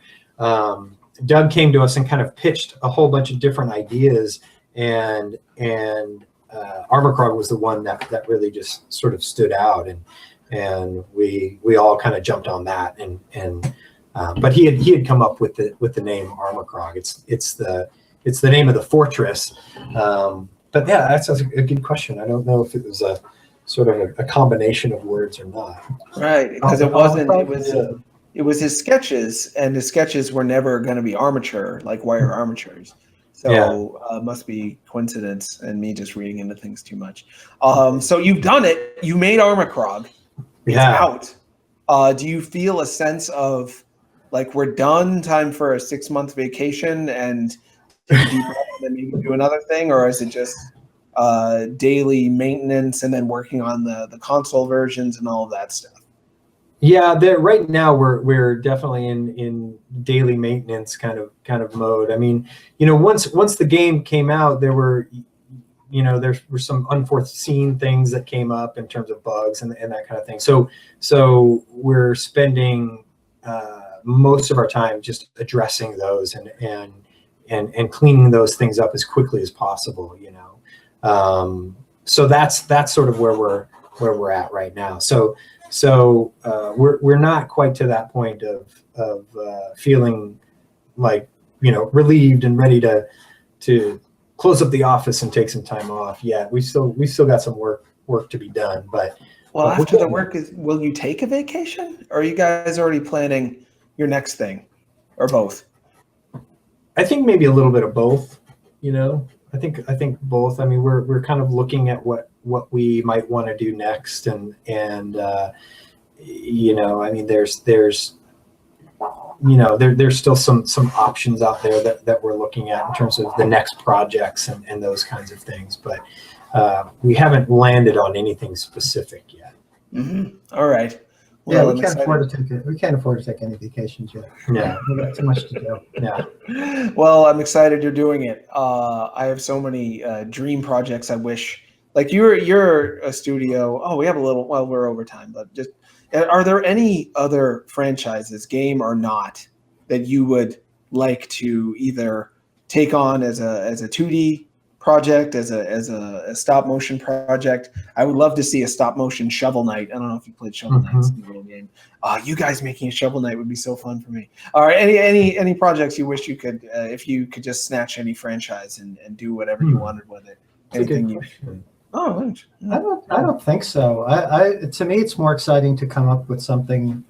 Doug came to us and kind of pitched a whole bunch of different ideas, and Armikrog was the one that really just sort of stood out, and we all kind of jumped on that, and but he had come up with the name Armikrog. It's the name of the fortress. But yeah, that's a good question. I don't know if it was a sort of a combination of words or not. Right, because it wasn't. It was his sketches, and his sketches were never going to be armature, like wire armatures. So must be coincidence and me just reading into things too much. So you've done it. You made Armikrog. It's out. Do you feel a sense of like we're done, time for a 6-month vacation and then maybe do another thing, or is it just daily maintenance and then working on the console versions and all of that stuff? Yeah, right now we're definitely in daily maintenance kind of mode. I mean, once the game came out, there were some unforeseen things that came up in terms of bugs and that kind of thing. So we're spending most of our time just addressing those and cleaning those things up as quickly as possible. So that's sort of where we're at right now. So we're not quite to that point of feeling like relieved and ready to close up the office and take some time off yet. We still got some work to be done. But after the work will you take a vacation, or are you guys already planning your next thing, or both? I think maybe a little bit of both. I think both. I mean, we're kind of looking at what we might want to do next, and I mean, there's still some options out there that we're looking at in terms of the next projects and those kinds of things, but we haven't landed on anything specific yet. Mm-hmm. All right. Well, we can't afford to take any vacations yet. Yeah, we got too much to do. Yeah. Well, I'm excited you're doing it. I have so many dream projects. I wish, like you're a studio. Oh, we have a little. Well, we're over time, but just are there any other franchises, game or not, that you would like to either take on as a 2D project, as a stop motion project? I would love to see a stop motion Shovel Knight. I don't know if you played Shovel Knight in the real game. You guys making a Shovel Knight would be so fun for me. All right, any projects you wish you could, if you could just snatch any franchise and do whatever you wanted with it? Anything you? Oh, I don't think so. To me, it's more exciting to come up with something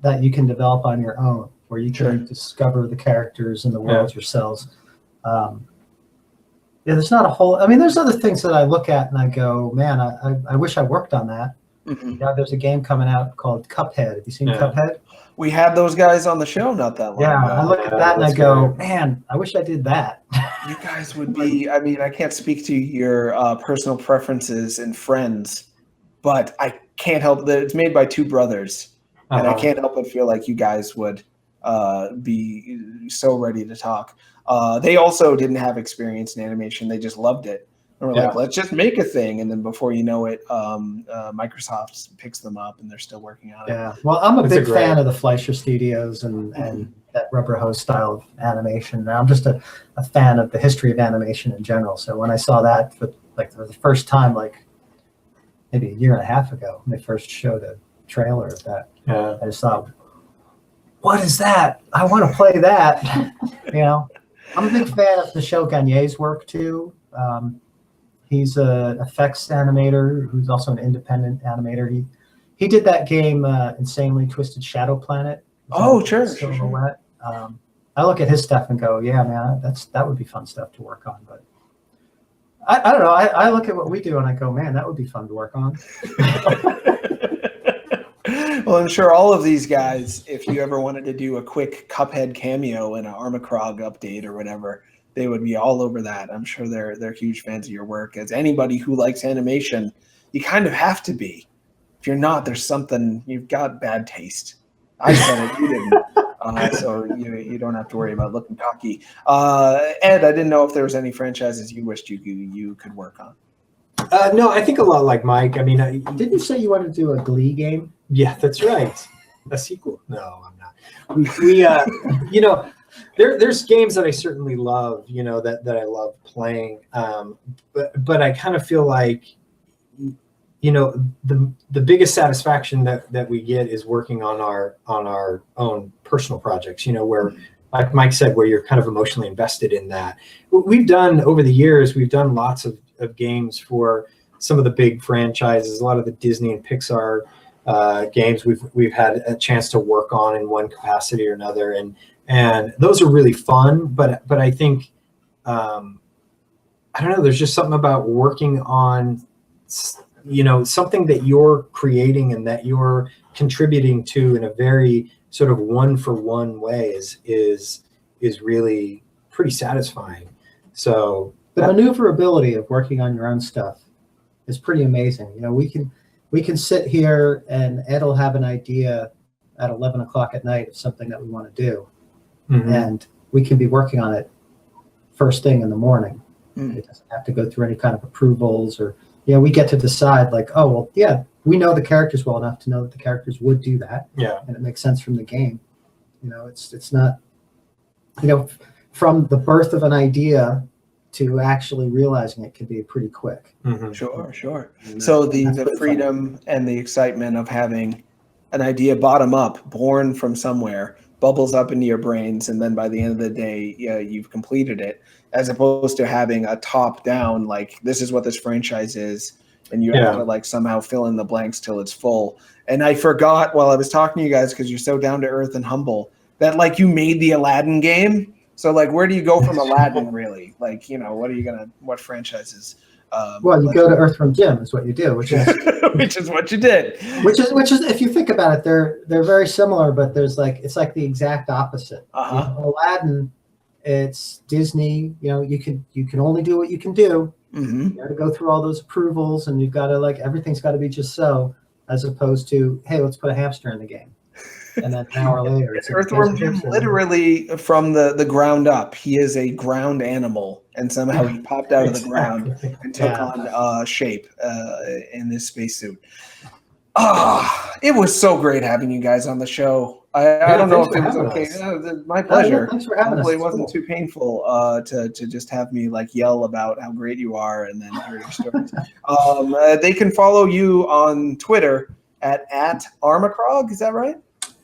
that you can develop on your own, where you can discover the characters and the worlds yourselves. There's not a whole. I mean, there's other things that I look at and I go, man, I wish I worked on that. Mm-hmm. There's a game coming out called Cuphead. Have you seen Cuphead? We had those guys on the show not that long ago. I look at that and I go, man, I wish I did that. You guys would be. I mean, I can't speak to your personal preferences and friends, but I can't help that it's made by two brothers, and I can't help but feel like you guys would be so ready to talk. They also didn't have experience in animation. They just loved it. And we're like, let's just make a thing. And then before you know it, Microsoft picks them up and they're still working on it. Yeah. Well, I'm a big fan of the Fleischer Studios and that rubber hose style of animation. And I'm just a fan of the history of animation in general. So when I saw that for the first time, like maybe a year and a half ago, when they first showed a trailer of that, I just thought, what is that? I want to play that. I'm a big fan of Michel Gagne's work too. He's an effects animator who's also an independent animator. He did that game, Insanely Twisted Shadow Planet. Oh, sure. Silhouette. I look at his stuff and go, yeah, man, that would be fun stuff to work on. But I don't know. I look at what we do and I go, man, that would be fun to work on. Well, I'm sure all of these guys, if you ever wanted to do a quick Cuphead cameo in an Armikrog update or whatever, they would be all over that. I'm sure they're huge fans of your work. As anybody who likes animation, you kind of have to be. If you're not, there's something, you've got bad taste. I said it, you didn't. So you don't have to worry about looking cocky. Ed, I didn't know if there was any franchises you wished you could work on. No, I think a lot like Mike. I mean, Didn't you say you wanted to do a Glee game? yeah, that's right. A sequel? No, I'm not. We you know, there's games that I certainly love, you know, that I love playing. But I kind of feel like, you know, the biggest satisfaction that we get is working on our own personal projects, you know, where, like Mike said, where you're kind of emotionally invested in that. We've done, over the years, we've done lots of games for some of the big franchises, a lot of the Disney and Pixar games we've had a chance to work on in one capacity or another, and those are really fun. But I think I don't know. There's just something about working on, you know, something that you're creating and that you're contributing to in a very sort of one-for-one way is really pretty satisfying. So The maneuverability of working on your own stuff is pretty amazing. You know, we can sit here and Ed will have an idea at 11 o'clock at night of something that we want to do. Mhm. And we can be working on it first thing in the morning. It doesn't have to go through any kind of approvals or, you know, we get to decide like, oh, well, yeah, we know the characters well enough to know that the characters would do that. Yeah. And it makes sense from the game. You know, it's not, you know, from the birth of an idea to actually realizing it can be pretty quick. Mhm. Sure. So the pretty freedom and the excitement of having an idea bottom up, born from somewhere, bubbles up into your brains, and then by the end of the day, yeah, you've completed it, as opposed to having a top down, like, this is what this franchise is, and you have to like somehow fill in the blanks till it's full. And I forgot while I was talking to you guys, because you're so down to earth and humble, that like you made the Aladdin game. So like, where do you go from Aladdin really? Like, you know, what franchises? Well, you go to Earthworm Jim is what you do, which is which is what you did. which is if you think about it, they're very similar, but it's like the exact opposite. Uh-huh. You know, Aladdin, it's Disney. You know, you can only do what you can do. Mm-hmm. You got to go through all those approvals, and you've got to like everything's got to be just so, as opposed to, hey, let's put a hamster in the game, and then an hour later, it's Earthworm Jim, literally from the ground up, he is a ground animal, and somehow he popped out of the ground and took on shape in this spacesuit. It was so great having you guys on the show. I don't know if it was okay. My pleasure. Thanks for having us. Hopefully it It's wasn't cool. too painful to just have me like yell about how great you are and then hear your stories. They can follow you on Twitter at Armikrog. Is that right?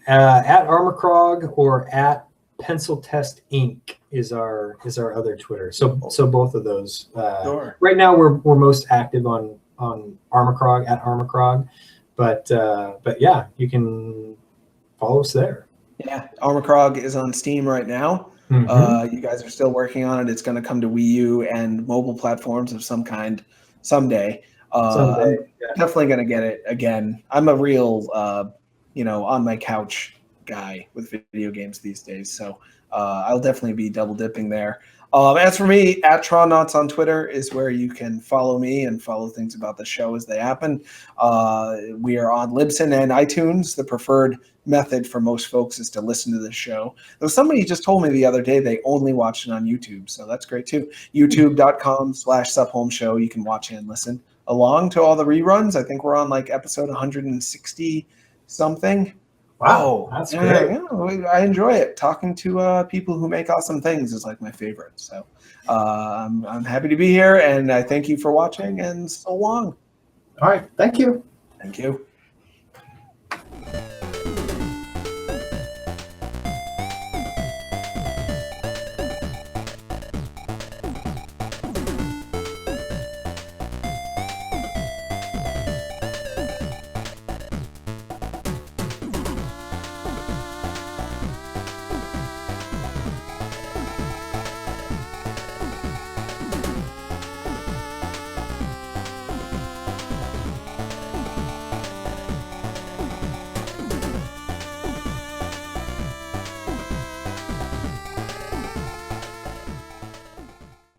At Armikrog or at Pencil Test Inc. is our other Twitter. So both of those. Sure. Right now we're most active on Armikrog at Armikrog, but yeah, you can follow us there. Yeah, Armikrog is on Steam right now. Mhm. You guys are still working on it. It's going to come to Wii U and mobile platforms of some kind someday. Someday, I'm definitely going to get it again. I'm a real, on my couch guy with video games these days. So I'll definitely be double dipping there. As for me, at Tronauts on Twitter is where you can follow me and follow things about the show as they happen. We are on Libsyn and iTunes. The preferred method for most folks is to listen to the show. Though somebody just told me the other day they only watched it on YouTube, so that's great too. YouTube.com/SupHolmesShow. You can watch and listen along to all the reruns. I think we're on like episode 160 something. Wow, that's great. I enjoy it. Talking to people who make awesome things is like my favorite. So I'm happy to be here, and I thank you for watching, and so long. All right, thank you. Thank you.